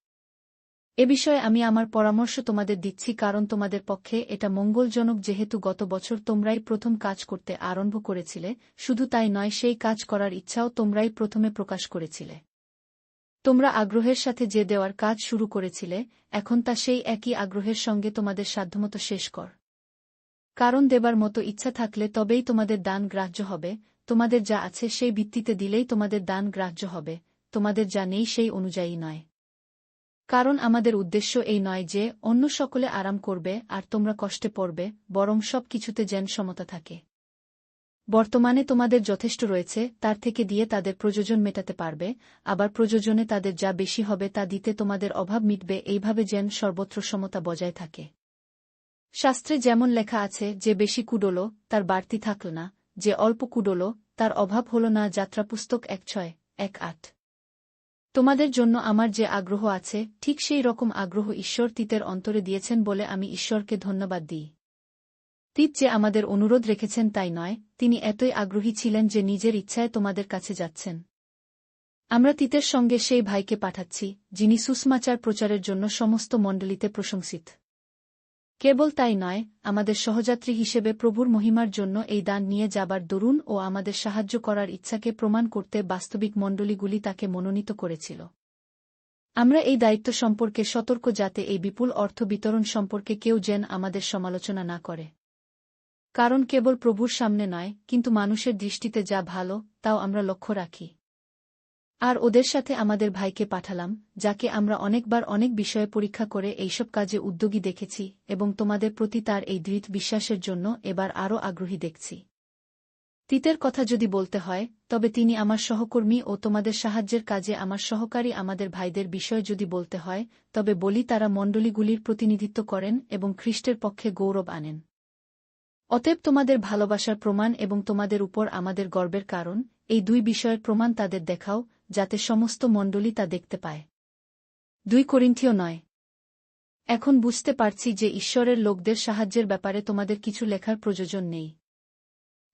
এ বিষয়ে আমি আমার পরামর্শ তোমাদের দিচ্ছি, কারণ তোমাদের পক্ষে এটা মঙ্গলজনক, যেহেতু গত বছর তোমরাই প্রথম কাজ করতে আরম্ভ করেছিলে। শুধু তাই নয়, সেই কাজ করার ইচ্ছাও তোমরাই প্রথমে প্রকাশ করেছিলে। তোমরা আগ্রহের সাথে যে দেওয়ার কাজ শুরু করেছিলে, এখন তা সেই একই আগ্রহের সঙ্গে তোমাদের সাধ্যমতো শেষ কর। কারণ দেবার মতো ইচ্ছা থাকলে তবেই তোমাদের দান গ্রাহ্য হবে। তোমাদের যা আছে সেই ভিত্তিতে দিলেই তোমাদের দান গ্রাহ্য হবে, তোমাদের যা নেই সেই অনুযায়ী নয়। কারণ আমাদের উদ্দেশ্য এই নয় যে অন্য সকলে আরাম করবে আর তোমরা কষ্টে পড়বে, বরং সব কিছুতে যেন সমতা থাকে। বর্তমানে তোমাদের যথেষ্ট রয়েছে, তার থেকে দিয়ে তাদের প্রয়োজন মেটাতে পারবে, আবার প্রয়োজনে তাদের যা বেশি হবে তা দিতে তোমাদের অভাব মিটবে, এইভাবে যেন সর্বত্র সমতা বজায় থাকে। শাস্ত্রে যেমন লেখা আছে, যে বেশি কুডোল তার বাড়তি থাকল না, যে অল্প কুডোল তার অভাব হল না। যাত্রাপুস্তক 1:6-1:8। তোমাদের জন্য আমার যে আগ্রহ আছে, ঠিক সেই রকম আগ্রহ ঈশ্বর তিতের অন্তরে দিয়েছেন বলে আমি ঈশ্বরকে ধন্যবাদ দিই। তিত যে আমাদের অনুরোধ রেখেছেন তাই নয়, তিনি এতই আগ্রহী ছিলেন যে নিজের ইচ্ছায় তোমাদের কাছে যাচ্ছেন। আমরা তিতের সঙ্গে সেই ভাইকে পাঠাচ্ছি, যিনি সুসমাচার প্রচারের জন্য সমস্ত মণ্ডলীতে প্রশংসিত। কেবল তাই নয়, আমাদের সহযাত্রী হিসেবে প্রভুর মহিমার জন্য এই দান নিয়ে যাবার দরুন ও আমাদের সাহায্য করার ইচ্ছাকে প্রমাণ করতে বাস্তবিক মণ্ডলীগুলি তাকে মনোনীত করেছিল। আমরা এই দায়িত্ব সম্পর্কে সতর্ক, যাতে এই বিপুল অর্থ বিতরণ সম্পর্কে কেউ যেন আমাদের সমালোচনা না করে। কারণ কেবল প্রভুর সামনে নয়, কিন্তু মানুষের দৃষ্টিতে যা ভালো তাও আমরা লক্ষ্য রাখি। আর ওদের সাথে আমাদের ভাইকে পাঠালাম, যাকে আমরা অনেকবার অনেক বিষয়ে পরীক্ষা করে এইসব কাজে উদ্যোগী দেখেছি এবং তোমাদের প্রতি তার এই দৃঢ় বিশ্বাসের জন্য এবার আরও আগ্রহী দেখছি। তিতের কথা যদি বলতে হয়, তবে তিনি আমার সহকর্মী ও তোমাদের সাহায্যের কাজে আমার সহকারী। আমাদের ভাইদের বিষয়ে যদি বলতে হয়, তবে বলি তারা মণ্ডলীগুলির প্রতিনিধিত্ব করেন এবং খ্রিস্টের পক্ষে গৌরব আনেন। অতএব তোমাদের ভালোবাসার প্রমাণ এবং তোমাদের উপর আমাদের গর্বের কারণ, এই 2 বিষয়ের প্রমাণ তাদের দেখাও, যাতে সমস্ত মণ্ডলী তা দেখতে পায়। 2 কোরিন্থীয় 9। এখন বুঝতে পারছি যে ঈশ্বরের লোকদের সাহায্যের ব্যাপারে তোমাদের কিছু লেখার প্রয়োজন নেই।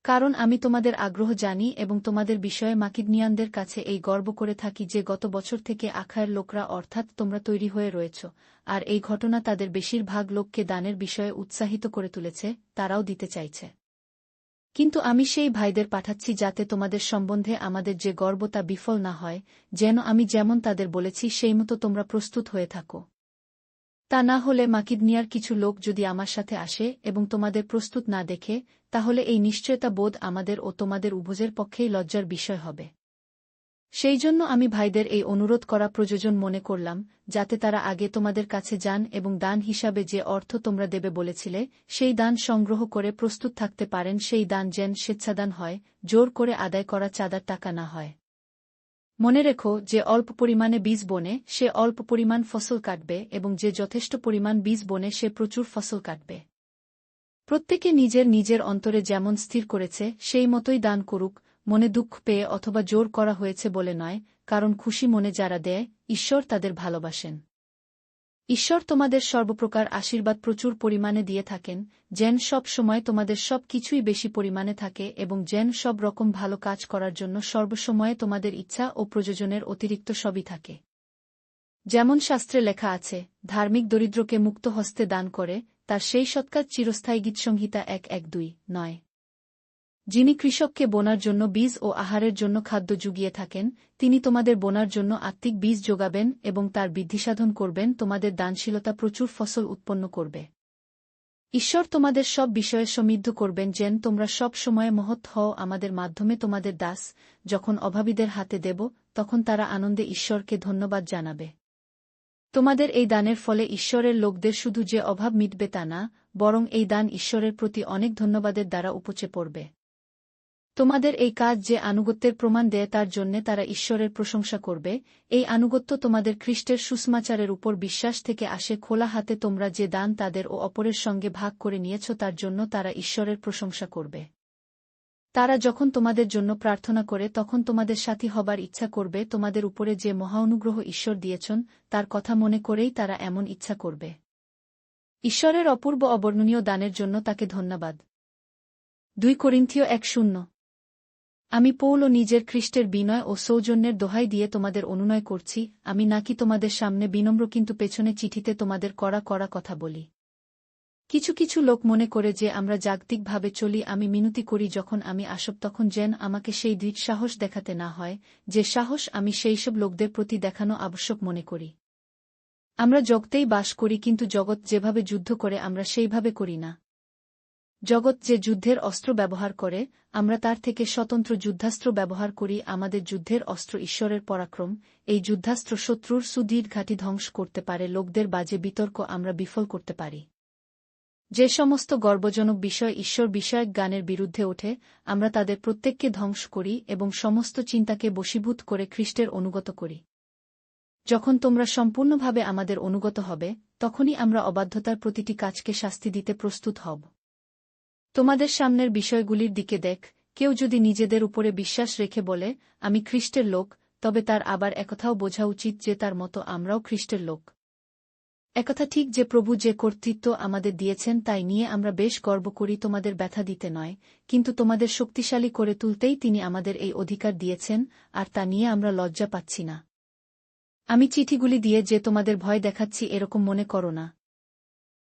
কারণ আমি তোমাদের আগ্রহ জানি এবং তোমাদের বিষয়ে মাকিদনিয়ানদের কাছে এই গর্ব করে থাকি যে গত বছর থেকে আখায়ের লোকরা অর্থাৎ তোমরা তৈরি হয়ে রয়েছ, আর এই ঘটনা তাদের বেশিরভাগ লোককে দানের বিষয়ে উৎসাহিত করে তুলেছে, তারাও দিতে চাইছে। কিন্তু আমি সেই ভাইদের পাঠাচ্ছি যাতে তোমাদের সম্বন্ধে আমাদের যে গর্ব তা বিফল না হয়, যেন আমি যেমন তাদের বলেছি সেইমতো তোমরা প্রস্তুত হয়ে থাকো। তা না হলে মাকিদনিয়ার কিছু লোক যদি আমার সাথে আসে এবং তোমাদের প্রস্তুত না দেখে, তাহলে এই নিশ্চয়তা বোধ আমাদের ও তোমাদের উভয়ের পক্ষেই লজ্জার বিষয় হবে। সেই জন্য আমি ভাইদের এই অনুরোধ করা প্রয়োজন মনে করলাম, যাতে তারা আগে তোমাদের কাছে যান এবং দান হিসাবে যে অর্থ তোমরা দেবে বলেছিলে, সেই দান সংগ্রহ করে প্রস্তুত থাকতে পারেন। সেই দান যেন স্বেচ্ছাদান হয়, জোর করে আদায় করা চাঁদার টাকা না হয়। মনে রেখো, যে অল্প পরিমাণে বীজ বোনে সে অল্প পরিমাণ ফসল কাটবে এবং যে যথেষ্ট পরিমাণ বীজ বোনে সে প্রচুর ফসল কাটবে। প্রত্যেকে নিজের নিজের অন্তরে যেমন স্থির করেছে সেই মতোই দান করুক, মনে দুঃখ পেয়ে অথবা জোর করা হয়েছে বলে নয়, কারণ খুশি মনে যারা দেয়, ঈশ্বর তাদের ভালোবাসেন। ঈশ্বর তোমাদের সর্বপ্রকার আশীর্বাদ প্রচুর পরিমাণে দিয়ে থাকেন, যেন সব সময় তোমাদের সব কিছুই বেশি পরিমাণে থাকে এবং যেন সব রকম ভালো কাজ করার জন্য সর্বসময়ে তোমাদের ইচ্ছা ও প্রয়োজনের অতিরিক্ত সবই থাকে। যেমন শাস্ত্রে লেখা আছে, ধার্মিক দরিদ্রকে মুক্ত হস্তে দান করে, তার সেই সৎকাজ চিরস্থায়ী। গীতসংহিতা ১:১-২-৯। যিনি কৃষককে বোনার জন্য বীজ ও আহারের জন্য খাদ্য জুগিয়ে থাকেন, তিনি তোমাদের বোনার জন্য আত্মিক বীজ যোগাবেন এবং তার বৃদ্ধিসাধন করবেন, তোমাদের দানশীলতা প্রচুর ফসল উৎপন্ন করবে। ঈশ্বর তোমাদের সব বিষয়ে সমৃদ্ধ করবেন যেন তোমরা সব সময়ে মহৎ হও আমাদের মাধ্যমে তোমাদের দাস, যখন অভাবীদের হাতে দেব, তখন তারা আনন্দে ঈশ্বরকে ধন্যবাদ জানাবে। তোমাদের এই দানের ফলে ঈশ্বরের লোকদের শুধু যে অভাব মিটবে তা না, বরং এই দান ঈশ্বরের প্রতি অনেক ধন্যবাদের দ্বারা উপচে পড়বে। তোমাদের এই কাজ যে আনুগত্যের প্রমাণ দেয় তার জন্যে তারা ঈশ্বরের প্রশংসা করবে। এই আনুগত্য তোমাদের খ্রিস্টের সুসমাচারের উপর বিশ্বাস থেকে আসে। খোলা হাতে তোমরা যে দান তাদের ও অপরের সঙ্গে ভাগ করে নিয়েছ তার জন্য তারা ঈশ্বরের প্রশংসা করবে। তারা যখন তোমাদের জন্য প্রার্থনা করে তখন তোমাদের সাথী হবার ইচ্ছা করবে। তোমাদের উপরে যে মহানুগ্রহ ঈশ্বর দিয়েছেন তার কথা মনে করেই তারা এমন ইচ্ছা করবে। ঈশ্বরের অপূর্ব অবর্ণনীয় দানের জন্য তাকে ধন্যবাদ। ২ করিন্থীয় ১:০। আমি পৌল নিজের খ্রিস্টের বিনয় ও সৌজন্যের দোহাই দিয়ে তোমাদের অনুনয় করছি, আমি নাকি তোমাদের সামনে বিনম্র কিন্তু পেছনে চিঠিতে তোমাদের কড়া কড়া কথা বলি। কিছু কিছু লোক মনে করে যে আমরা জাগতিকভাবে চলি। আমি মিনতি করি যখন আমি আসব তখন যেন আমাকে সেই দৃঢ় সাহস দেখাতে না হয়, যে সাহস আমি সেইসব লোকদের প্রতি দেখানো আবশ্যক মনে করি। আমরা জগতেই বাস করি, কিন্তু জগৎ যেভাবে যুদ্ধ করে আমরা সেইভাবে করি না। জগৎ যে যুদ্ধের অস্ত্র ব্যবহার করে, আমরা তার থেকে স্বতন্ত্র যুদ্ধাস্ত্র ব্যবহার করি। আমাদের যুদ্ধের অস্ত্র ঈশ্বরের পরাক্রম। এই যুদ্ধাস্ত্র শত্রুর সুদৃঢ় ঘাঁটি ধ্বংস করতে পারে, লোকদের বাজে বিতর্ক আমরা বিফল করতে পারি। যে সমস্ত গর্বজনক বিষয় ঈশ্বর বিষয়ক জ্ঞানের বিরুদ্ধে ওঠে, আমরা তাদের প্রত্যেককে ধ্বংস করি এবং সমস্ত চিন্তাকে বশীভূত করে খ্রিস্টের অনুগত করি। যখন তোমরা সম্পূর্ণভাবে আমাদের অনুগত হবে, তখনই আমরা অবাধ্যতার প্রতিটি কাজকে শাস্তি দিতে প্রস্তুত হব। তোমাদের সামনের বিষয়গুলির দিকে দেখ। কেউ যদি নিজেদের উপরে বিশ্বাস রেখে বলে, আমি খ্রিস্টের লোক, তবে তার আবার একথাও বোঝা উচিত যে তার মতো আমরাও খ্রিস্টের লোক। একথা ঠিক যে প্রভু যে কর্তৃত্ব আমাদের দিয়েছেন তাই নিয়ে আমরা বেশ গর্ব করি, তোমাদের ব্যথা দিতে নয়, কিন্তু তোমাদের শক্তিশালী করে তুলতেই তিনি আমাদের এই অধিকার দিয়েছেন, আর তা নিয়ে আমরা লজ্জা পাচ্ছি না। আমি চিঠিগুলি দিয়ে যে তোমাদের ভয় দেখাচ্ছি এরকম মনে করো না।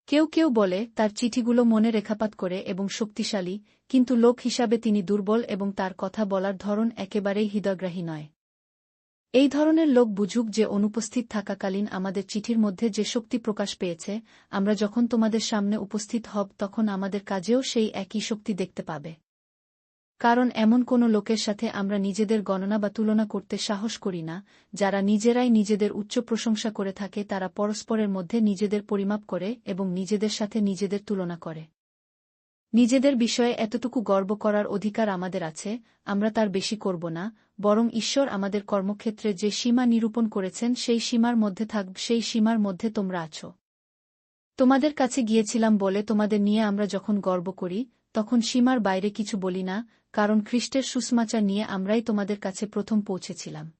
কেউ কেউ বলে তার চিঠিগুলো মনে রেখাপাত করে এবং শক্তিশালী, কিন্তু লোক হিসাবে তিনি দুর্বল এবং তার কথা বলার ধরন একেবারেই হৃদয়গ্রাহী নয়। এই ধরনের লোক বুঝুক যে অনুপস্থিত থাকাকালীন আমাদের চিঠির মধ্যে যে শক্তি প্রকাশ পেয়েছে, আমরা যখন তোমাদের সামনে উপস্থিত হব তখন আমাদের কাজেও সেই একই শক্তি দেখতে পাবে। কারণ এমন কোনো লোকের সাথে আমরা নিজেদের গণনা বা তুলনা করতে সাহস করি না। যারা নিজেরাই নিজেদের উচ্চ প্রশংসা করে থাকে তারা পরস্পরের মধ্যে নিজেদের পরিমাপ করে এবং নিজেদের সাথে নিজেদের তুলনা করে। নিজেদের বিষয়ে এতটুকু গর্ব করার অধিকার আমাদের আছে, আমরা তার বেশি করব না, বরং ঈশ্বর আমাদের কর্মক্ষেত্রে যে সীমা নিরূপণ করেছেন সেই সীমার মধ্যে থাকব। সেই সীমার মধ্যে তোমরা আছো। তোমাদের কাছে গিয়েছিলাম বলে তোমাদের নিয়ে আমরা যখন গর্ব করি, তখন সীমার বাইরে কিছু বলি না, কারণ খ্রিস্টের সুসমাচার নিয়ে আমরাই তোমাদের কাছে প্রথম পৌঁছেছিলাম।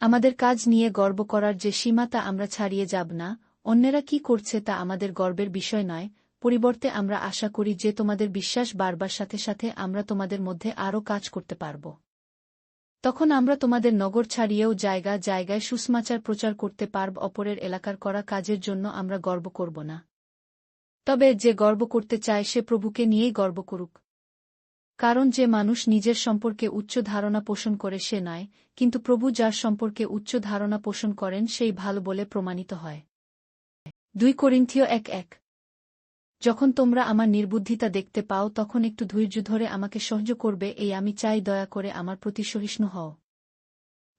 আমাদের কাজ নিয়ে গর্ব করার যে সীমা তা আমরা ছাড়িয়ে যাব না। অন্যেরা কি করছে তা আমাদের গর্বের বিষয় নয়, পরিবর্তে আমরা আশা করি যে তোমাদের বিশ্বাস বাড়বার সাথে সাথে আমরা তোমাদের মধ্যে আরও কাজ করতে পারব। তখন আমরা তোমাদের নগর ছাড়িয়েও জায়গা জায়গায় সুসমাচার প্রচার করতে পারব। অপরের এলাকার করা কাজের জন্য আমরা গর্ব করব না। তবে যে গর্ব করতে চায় সে প্রভুকে নিয়েই গর্ব করুক। কারণ যে মানুষ নিজের সম্পর্কে উচ্চ ধারণা পোষণ করে সে নয়, কিন্তু প্রভু যার সম্পর্কে উচ্চ ধারণা পোষণ করেন সেই ভালো বলে প্রমাণিত হয়। ২ করিন্থীয় ১:১। যখন তোমরা আমার নির্বুদ্ধিতা দেখতে পাও তখন একটু ধৈর্য ধরে আমাকে সহ্য করবে, এই আমি চাই। দয়া করে আমার প্রতি সহিষ্ণু হও।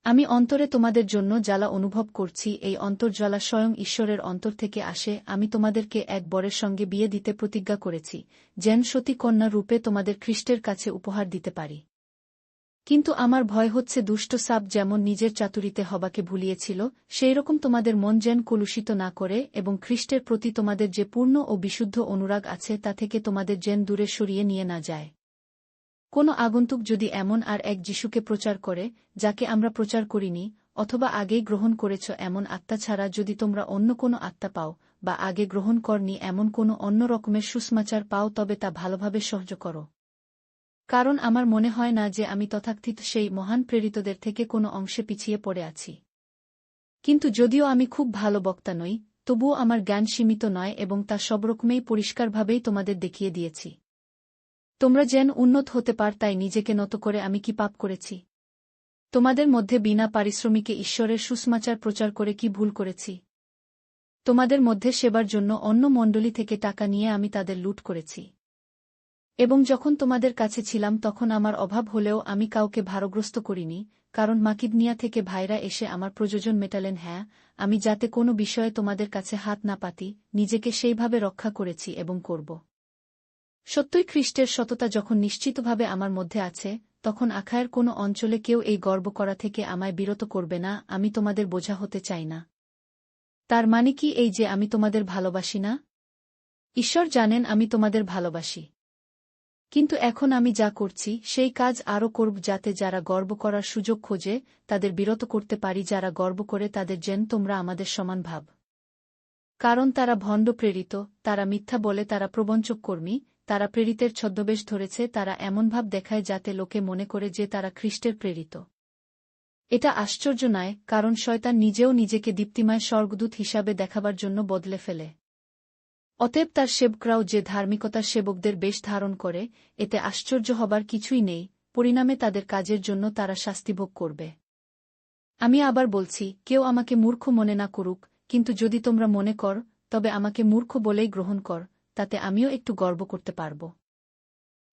আমি অন্তরে তোমাদের জন্য জ্বালা অনুভব করছি। এই অন্তর্জ্বালা স্বয়ং ঈশ্বরের অন্তর থেকে আসে। আমি তোমাদেরকে এক বরের সঙ্গে বিয়ে দিতে প্রতিজ্ঞা করেছি, যেন সতী কন্যা রূপে তোমাদের খ্রিস্টের কাছে উপহার দিতে পারি। কিন্তু আমার ভয় হচ্ছে দুষ্ট সাপ যেমন নিজের চাতুরিতে হবাকে ভুলিয়েছিল, সেইরকম তোমাদের মন যেন কলুষিত না করে এবং খ্রিস্টের প্রতি তোমাদের যে পূর্ণ ও বিশুদ্ধ অনুরাগ আছে তা থেকে তোমাদের যেন দূরে সরিয়ে নিয়ে না যায়। কোনো আগন্তুক যদি এমন আর এক যিশুকে প্রচার করে, যাকে আমরা প্রচার করিনি, অথবা আগেই গ্রহণ করেছ এমন আত্মা ছাড়া যদি তোমরা অন্য কোনো আত্মা পাও, বা আগে গ্রহণ করনি এমন কোনো অন্য রকমের সুসমাচার পাও তবে তা ভালোভাবে সহ্য করো। কারণ আমার মনে হয় না যে আমি তথাকথিত সেই মহান প্রেরিতদের থেকে কোনো অংশে পিছিয়ে পড়ে আছি। কিন্তু যদিও আমি খুব ভালো বক্তা নই, তবুও আমার জ্ঞান সীমিত নয় এবং তা সবরকমেই পরিষ্কারভাবেই তোমাদের দেখিয়ে দিয়েছি। তোমরা যেন উন্নত হতে পার তাই নিজেকে নত করে আমি কি পাপ করেছি? তোমাদের মধ্যে বিনা পারিশ্রমিকে ঈশ্বরের সুসমাচার প্রচার করে কি ভুল করেছি? তোমাদের মধ্যে সেবার জন্য অন্য মণ্ডলী থেকে টাকা নিয়ে আমি তাদের লুট করেছি। এবং যখন তোমাদের কাছে ছিলাম তখন আমার অভাব হলেও আমি কাউকে ভারগ্রস্ত করিনি, কারণ মাকিদনিয়া থেকে ভাইরা এসে আমার প্রয়োজন মেটালেন। হ্যাঁ, আমি যাতে কোনো বিষয়ে তোমাদের কাছে হাত না পাতি, নিজেকে সেইভাবে রক্ষা করেছি এবং করব। সত্যই খ্রিস্টের সততা যখন নিশ্চিতভাবে আমার মধ্যে আছে, তখন আখায়ের কোনো অঞ্চলে কেউ এই গর্ব করা থেকে আমায় বিরত করবে না। আমি তোমাদের বোঝা হতে চাই না। তার মানে কি এই যে আমি তোমাদের ভালোবাসি না? ঈশ্বর জানেন আমি তোমাদের ভালোবাসি। কিন্তু এখন আমি যা করছি সেই কাজ আরও করব যাতে যারা গর্ব করার সুযোগ খোঁজে তাদের বিরত করতে পারি, যারা গর্ব করে তাদের যেন তোমরা আমাদের সমান ভাব। কারণ তারা ভণ্ড প্রেরিত, তারা মিথ্যা বলে, তারা প্রবঞ্চক কর্মী, তারা প্রেরিতের ছদ্মবেশ ধরেছে, তারা এমন ভাব দেখায় যাতে লোকে মনে করে যে তারা খ্রিস্টের প্রেরিত। এটা আশ্চর্য নয়, কারণ শয়তান নিজেও নিজেকে দীপ্তিময় স্বর্গদূত হিসাবে দেখাবার জন্য বদলে ফেলে। অতএব তার সেবকরাও যে ধার্মিকতার সেবকদের বেশ ধারণ করে, এতে আশ্চর্য হবার কিছুই নেই, পরিণামে তাদের কাজের জন্য তারা শাস্তিভোগ করবে। আমি আবার বলছি, কেউ আমাকে মূর্খ মনে না করুক, কিন্তু যদি তোমরা মনে কর, তবে আমাকে মূর্খ বলেই গ্রহণ কর, তাতে আমিও একটু গর্ব করতে পারব।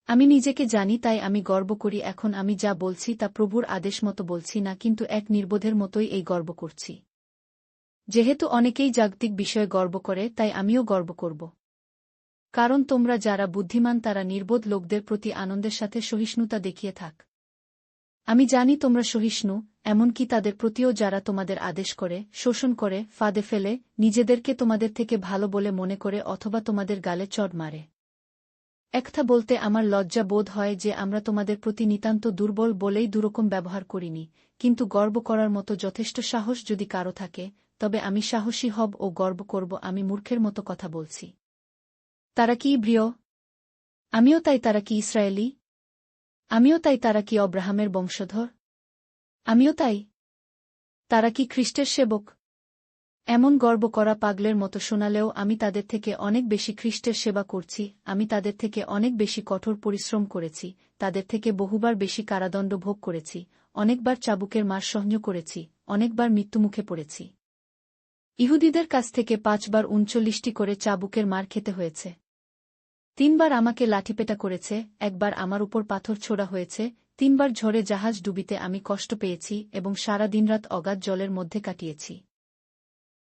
আমি নিজেকে জানি তাই আমি গর্ব করি। এখন আমি যা বলছি তা প্রভুর আদেশ মতো বলছি না, কিন্তু এক নির্বোধের মতোই এই গর্ব করছি। যেহেতু অনেকেই জাগতিক বিষয়ে গর্ব করে তাই আমিও গর্ব করব। কারণ তোমরা যারা বুদ্ধিমান তারা নির্বোধ লোকদের প্রতি আনন্দের সাথে সহিষ্ণুতা দেখিয়ে থাক। আমি জানি তোমরা সহিষ্ণু, এমনকি তাদের প্রতিও যারা তোমাদের আদেশ করে, শোষণ করে, ফাঁদে ফেলে, নিজেদেরকে তোমাদের থেকে ভালো বলে মনে করে অথবা তোমাদের গালে চড় মারে। একটা বলতে আমার লজ্জা বোধ হয় যে আমরা তোমাদের প্রতি নিতান্ত দুর্বল বলেই দুরকম ব্যবহার করিনি, কিন্তু গর্ব করার মতো যথেষ্ট সাহস যদি কারো থাকে, তবে আমি সাহসী হব ও গর্ব করব। আমি মূর্খের মতো কথা বলছি। তারা কি ইব্রিয়? আমিও তাই। তারা কি ইসরায়েলি? আমিও তাই। তারা কি অব্রাহামের বংশধর? আমিও তাই। তারা কি খ্রিস্টের সেবক? এমন গর্ব করা পাগলের মতো শোনালেও আমি তাদের থেকে অনেক বেশি খ্রিস্টের সেবা করছি। আমি তাদের থেকে অনেক বেশি কঠোর পরিশ্রম করেছি, তাদের থেকে বহুবার বেশি কারাদণ্ড ভোগ করেছি, অনেকবার চাবুকের মার সহ্য করেছি, অনেকবার মৃত্যুমুখে পড়েছি। ইহুদিদের কাছ থেকে 5 বার 39টি করে চাবুকের মার খেতে হয়েছে। 3 বার আমাকে লাঠিপেটা করেছে, একবার আমার উপর পাথর ছোড়া হয়েছে, 3 বার ঝড়ে জাহাজ ডুবিতে আমি কষ্ট পেয়েছি এবং সারা দিনরাত অগাধ জলের মধ্যে কাটিয়েছি।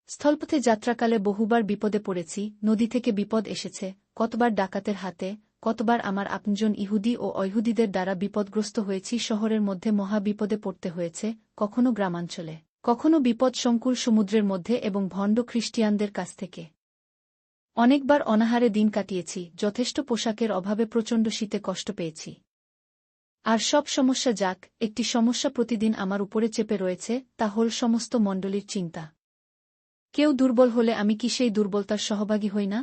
স্থলপথে যাত্রাকালে বহুবার বিপদে পড়েছি, নদী থেকে বিপদ এসেছে, কতবার ডাকাতের হাতে, কতবার আমার আপনজন ইহুদি ও অইহুদিদের দ্বারা বিপদগ্রস্ত হয়েছি, শহরের মধ্যে মহা বিপদে পড়তে হয়েছে, কখনো গ্রামাঞ্চলে, কখনো বিপদ সংকুল সমুদ্রের মধ্যে এবং ভণ্ড খ্রিস্টিয়ানদের কাছ থেকে। অনেকবার অনাহারে দিন কাটিয়েছি, যথেষ্ট পোশাকের অভাবে প্রচণ্ড শীতে কষ্ট পেয়েছি। আর সব সমস্যা যাক, একটি সমস্যা প্রতিদিন আমার উপরে চেপে রয়েছে, তা হল সমস্ত মণ্ডলীর চিন্তা। কেউ দুর্বল হলে আমি কি সেই দুর্বলতার সহভাগী হই না?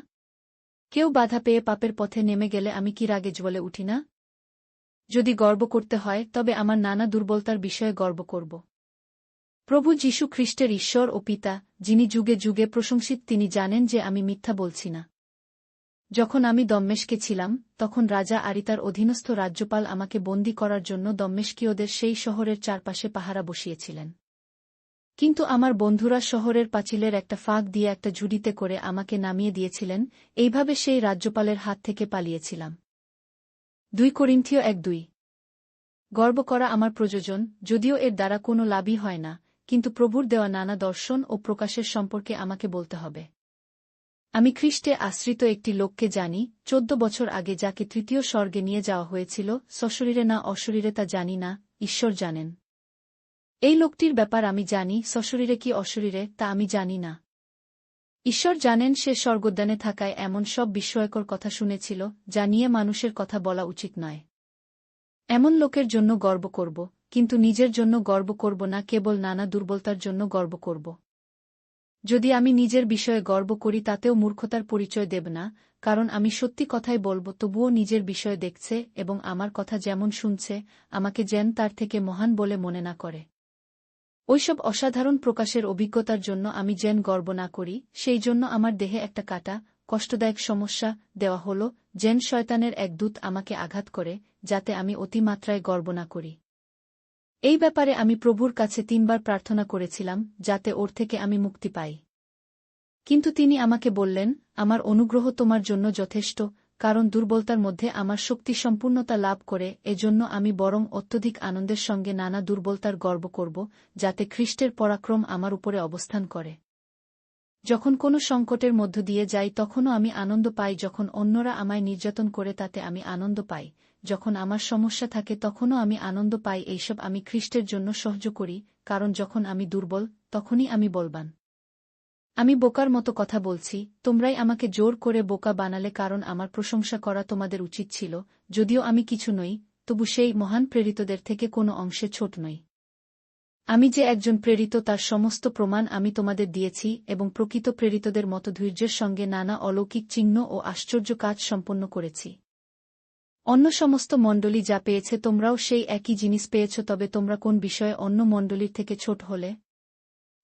কেউ বাধা পেয়ে পাপের পথে নেমে গেলে আমি কি রাগে জ্বলে উঠি না? যদি গর্ব করতে হয় তবে আমার নানা দুর্বলতার বিষয়ে গর্ব করব। প্রভু যীশু খ্রিস্টের ঈশ্বর ও পিতা, যিনি যুগে যুগে প্রশংসিত, তিনি জানেন যে আমি মিথ্যা বলছি না। যখন আমি দম্মেশকে ছিলাম, তখন রাজা আরিতার অধীনস্থ রাজ্যপাল আমাকে বন্দী করার জন্য দম্মেশকীয়দের সেই শহরের চারপাশে পাহারা বসিয়েছিলেন। কিন্তু আমার বন্ধুরা শহরের পাঁচিলের একটা ফাঁক দিয়ে একটা ঝুড়িতে করে আমাকে নামিয়ে দিয়েছিলেন, এইভাবে সেই রাজ্যপালের হাত থেকে পালিয়েছিলাম। 2 করিন্থীয় 1:2। গর্ব করা আমার প্রয়োজন, যদিও এর দ্বারা কোনো লাভই হয় না, কিন্তু প্রভুর দেওয়া নানা দর্শন ও প্রকাশের সম্পর্কে আমাকে বলতে হবে। আমি খ্রিস্টে আশ্রিত একটি লোককে জানি, 14 বছর আগে যাকে তৃতীয় স্বর্গে নিয়ে যাওয়া হয়েছিল, সশরীরে না অশরীরে তা জানি না, ঈশ্বর জানেন। এই লোকটির ব্যাপার আমি জানি, সশরীরে কি অশরীরে তা আমি জানি না। ঈশ্বর জানেন সে স্বর্গোদ্যানে থাকায় এমন সব বিস্ময়কর কথা শুনেছিল, যা নিয়ে মানুষের কথা বলা উচিত নয়। এমন লোকের জন্য গর্ব করব, কিন্তু নিজের জন্য গর্ব করব না, কেবল নানা দুর্বলতার জন্য গর্ব করব। যদি আমি নিজের বিষয়ে গর্ব করি তাতেও মূর্খতার পরিচয় দেব না, কারণ আমি সত্যি কথাই বলব, তবুও নিজের বিষয় দেখছে এবং আমার কথা যেমন শুনছে, আমাকে যেন তার থেকে মহান বলে মনে না করে। ওইসব অসাধারণ প্রকাশের অভিজ্ঞতার জন্য আমি যেন গর্ব না করি, সেই জন্য আমার দেহে একটা কাটা, কষ্টদায়ক সমস্যা দেওয়া হল, যেন শয়তানের এক দূত আমাকে আঘাত করে, যাতে আমি অতিমাত্রায় গর্ব না করি। এই ব্যাপারে আমি প্রভুর কাছে 3 বার প্রার্থনা করেছিলাম, যাতে ওর থেকে আমি মুক্তি পাই। কিন্তু তিনি আমাকে বললেন, আমার অনুগ্রহ তোমার জন্য যথেষ্ট, কারণ দুর্বলতার মধ্যে আমার শক্তি সম্পূর্ণতা লাভ করে, এজন্য আমি বরং অত্যধিক আনন্দের সঙ্গে নানা দুর্বলতার গর্ব করব, যাতে খ্রিস্টের পরাক্রম আমার উপরে অবস্থান করে। যখন কোনো সংকটের মধ্য দিয়ে যাই তখনও আমি আনন্দ পাই, যখন অন্যরা আমায় নির্যাতন করে তাতে আমি আনন্দ পাই, যখন আমার সমস্যা থাকে তখনও আমি আনন্দ পাই। এইসব আমি খ্রিস্টের জন্য সহ্য করি, কারণ যখন আমি দুর্বল তখনই আমি বলবান। আমি বোকার মতো কথা বলছি, তোমরাই আমাকে জোর করে বোকা বানালে, কারণ আমার প্রশংসা করা তোমাদের উচিত ছিল, যদিও আমি কিছু নই, তবু সেই মহান প্রেরিতদের থেকে কোনো অংশে ছোট নই। আমি যে একজন প্রেরিত তার সমস্ত প্রমাণ আমি তোমাদের দিয়েছি, এবং প্রকৃত প্রেরিতদের মতো ধৈর্যের সঙ্গে নানা অলৌকিক চিহ্ন ও আশ্চর্য কাজ সম্পন্ন করেছি। অন্য সমস্ত মণ্ডলী যা পেয়েছে তোমরাও সেই একই জিনিস পেয়েছ, তবে তোমরা কোন বিষয়ে অন্য মণ্ডলীর থেকে ছোট হলে?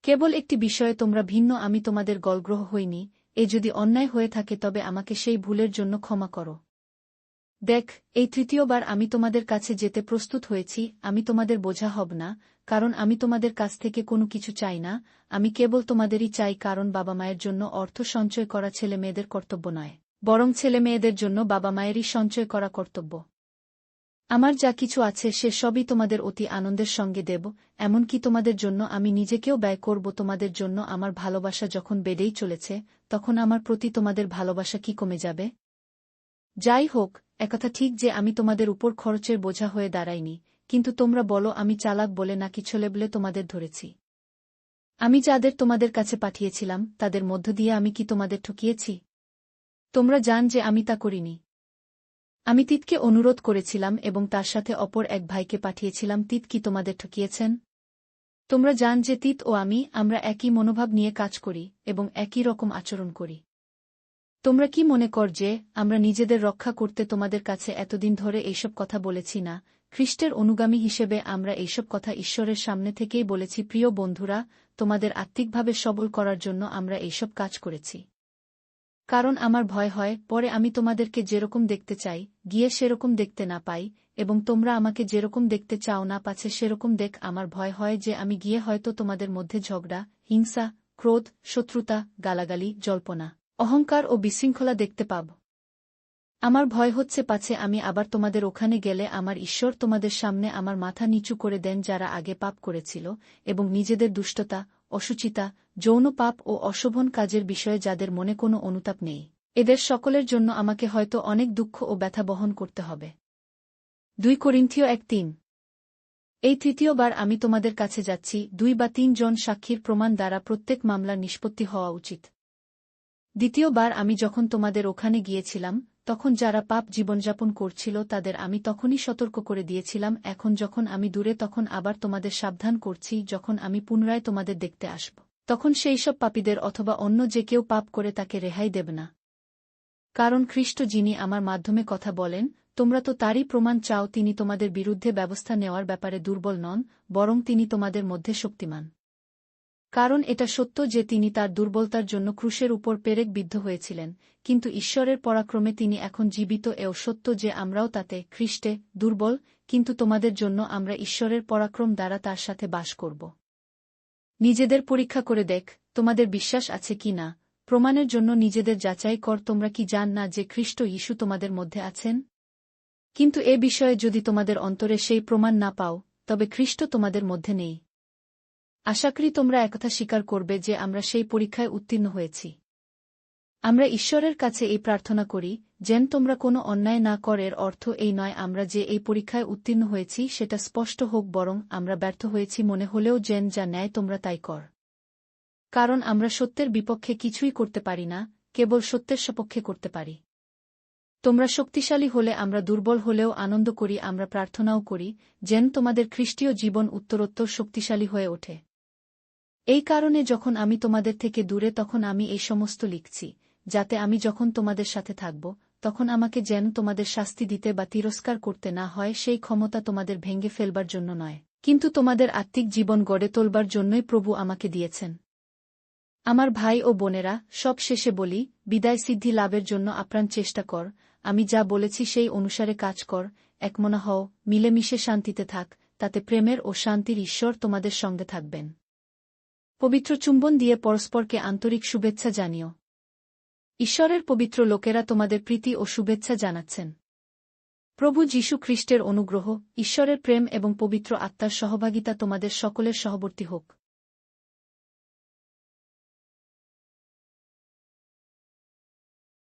কেবল একটি বিষয়ে তোমরা ভিন্ন, আমি তোমাদের গলগ্রহ হইনি। এ যদি অন্যায় হয়ে থাকে তবে আমাকে সেই ভুলের জন্য ক্ষমা করো। দেখ, এই 3য় বার আমি তোমাদের কাছে যেতে প্রস্তুত হয়েছি, আমি তোমাদের বোঝা হব না, কারণ আমি তোমাদের কাছ থেকে কোনো কিছু চাই না, আমি কেবল তোমাদেরই চাই, কারণ বাবা মায়ের জন্য অর্থ সঞ্চয় করা ছেলে মেয়েদের কর্তব্য নয়, বরং ছেলে মেয়েদের জন্য বাবা মায়েরই সঞ্চয় করা কর্তব্য। আমার যা কিছু আছে সে সবই তোমাদের অতি আনন্দের সঙ্গে দেব, এমনকি তোমাদের জন্য আমি নিজেকেও ব্যয় করব। তোমাদের জন্য আমার ভালোবাসা যখন বেড়েই চলেছে, তখন আমার প্রতি তোমাদের ভালোবাসা কি কমে যাবে? যাই হোক, একথা ঠিক যে আমি তোমাদের উপর খরচের বোঝা হয়ে দাঁড়াইনি, কিন্তু তোমরা বলো আমি চালাক বলে নাকি ছেলে বলে তোমাদের ধরেছি। আমি যাদের তোমাদের কাছে পাঠিয়েছিলাম তাদের মধ্য দিয়ে আমি কি তোমাদের ঠকিয়েছি? তোমরা জান যে আমি তা করিনি। আমি তিতকে অনুরোধ করেছিলাম এবং তার সাথে অপর এক ভাইকে পাঠিয়েছিলাম। তিত কি তোমাদের ঠকিয়েছেন? তোমরা জান যে তিত ও আমরা একই মনোভাব নিয়ে কাজ করি এবং একই রকম আচরণ করি। তোমরা কি মনে কর যে আমরা নিজেদের রক্ষা করতে তোমাদের কাছে এতদিন ধরে এইসব কথা বলেছি না? খ্রিস্টের অনুগামী হিসেবে আমরা এইসব কথা ঈশ্বরের সামনে থেকেই বলেছি। প্রিয় বন্ধুরা, তোমাদের আত্মিকভাবে সবল করার জন্য আমরা এইসব কাজ করেছি। কারণ আমার ভয় হয় পরে আমি তোমাদেরকে যেরকম দেখতে চাই গিয়ে সেরকম দেখতে না পাই, এবং তোমরা আমাকে যেরকম দেখতে চাও না পাছে সেরকম দেখ। আমার ভয় হয় যে আমি গিয়ে হয়তো তোমাদের মধ্যে ঝগড়া, হিংসা, ক্রোধ, শত্রুতা, গালাগালি, জল্পনা, অহংকার ও বিশৃঙ্খলা দেখতে পাব। আমার ভয় হচ্ছে পাছে আমি আবার তোমাদের ওখানে গেলে আমার ঈশ্বর তোমাদের সামনে আমার মাথা নিচু করে দেন, যারা আগে পাপ করেছিল এবং নিজেদের দুষ্টতা, অসুচিতা, যৌন পাপ ও অশোভন কাজের বিষয়ে যাদের মনে কোনো অনুতাপ নেই, এদের সকলের জন্য আমাকে হয়তো অনেক দুঃখ ও ব্যথা বহন করতে হবে। 2 করিন্থীয় 1:3। এই 3য় বার আমি তোমাদের কাছে যাচ্ছি, 2 বা 3 জন সাক্ষীর প্রমাণ দ্বারা প্রত্যেক মামলার নিষ্পত্তি হওয়া উচিত। 2য় বার আমি যখন তোমাদের ওখানে গিয়েছিলাম তখন যারা পাপ জীবনযাপন করছিল তাদের আমি তখনই সতর্ক করে দিয়েছিলাম। এখন যখন আমি দূরে তখন আবার তোমাদের সাবধান করছি, যখন আমি পুনরায় তোমাদের দেখতে আসব তখন সেই সব পাপীদের অথবা অন্য যে কেউ পাপ করে তাকে রেহাই দেব না। কারণ খ্রিস্ট যিনি আমার মাধ্যমে কথা বলেন, তোমরা তো তারই প্রমাণ চাও। তিনি তোমাদের বিরুদ্ধে ব্যবস্থা নেওয়ার ব্যাপারে দুর্বল নন, বরং তিনি তোমাদের মধ্যে শক্তিমান। কারণ এটা সত্য যে তিনি তার দুর্বলতার জন্য ক্রুশের উপর পেরেক বিদ্ধ হয়েছিলেন, কিন্তু ঈশ্বরের পরাক্রমে তিনি এখন জীবিত। এও সত্য যে আমরাও তাতে খ্রিস্টে দুর্বল, কিন্তু তোমাদের জন্য আমরা ঈশ্বরের পরাক্রম দ্বারা তার সাথে বাস করব। নিজেদের পরীক্ষা করে দেখ তোমাদের বিশ্বাস আছে কি না, প্রমাণের জন্য নিজেদের যাচাই কর। তোমরা কি জান না যে খ্রিস্ট যীশু তোমাদের মধ্যে আছেন? কিন্তু এ বিষয়ে যদি তোমাদের অন্তরে সেই প্রমাণ না পাও, তবে খ্রিস্ট তোমাদের মধ্যে নেই। আশা করি তোমরা একথা স্বীকার করবে যে আমরা সেই পরীক্ষায় উত্তীর্ণ হয়েছি। আমরা ঈশ্বরের কাছে এই প্রার্থনা করি যেন তোমরা কোনো অন্যায় না কর। এর অর্থ এই নয় আমরা যে এই পরীক্ষায় উত্তীর্ণ হয়েছি সেটা স্পষ্ট হোক, বরং আমরা ব্যর্থ হয়েছি মনে হলেও যেন যা ন্যায় তোমরা তাই কর। কারণ আমরা সত্যের বিপক্ষে কিছুই করতে পারি না, কেবল সত্যের সপক্ষে করতে পারি। তোমরা শক্তিশালী হলে আমরা দুর্বল হলেও আনন্দ করি, আমরা প্রার্থনাও করি যেন তোমাদের খ্রিস্টীয় জীবন উত্তরোত্তর শক্তিশালী হয়ে ওঠে। এই কারণে যখন আমি তোমাদের থেকে দূরে তখন আমি এই সমস্ত লিখছি, যাতে আমি যখন তোমাদের সাথে থাকব তখন আমাকে যেন তোমাদের শাস্তি দিতে বা তিরস্কার করতে না হয়। সেই ক্ষমতা তোমাদের ভেঙে ফেলবার জন্য নয়, কিন্তু তোমাদের আত্মিক জীবন গড়ে তোলবার জন্যই প্রভু আমাকে দিয়েছেন। আমার ভাই ও বোনেরা, সব শেষে বলি, বিদায় সিদ্ধি লাভের জন্য আপ্রাণ চেষ্টা কর। আমি যা বলেছি সেই অনুসারে কাজ কর, একমনা হও, মিলেমিশে শান্তিতে থাক, তাতে প্রেমের ও শান্তির ঈশ্বর তোমাদের সঙ্গে থাকবেন। পবিত্র চুম্বন দিয়ে পরস্পরকে আন্তরিক শুভেচ্ছা জানিও। ঈশ্বরের পবিত্র লোকেরা তোমাদের প্রীতি ও শুভেচ্ছা জানাচ্ছেন। প্রভু যীশু খ্রিস্টের অনুগ্রহ, ঈশ্বরের প্রেম এবং পবিত্র আত্মার সহভাগিতা তোমাদের সকলের সহবর্তী হোক।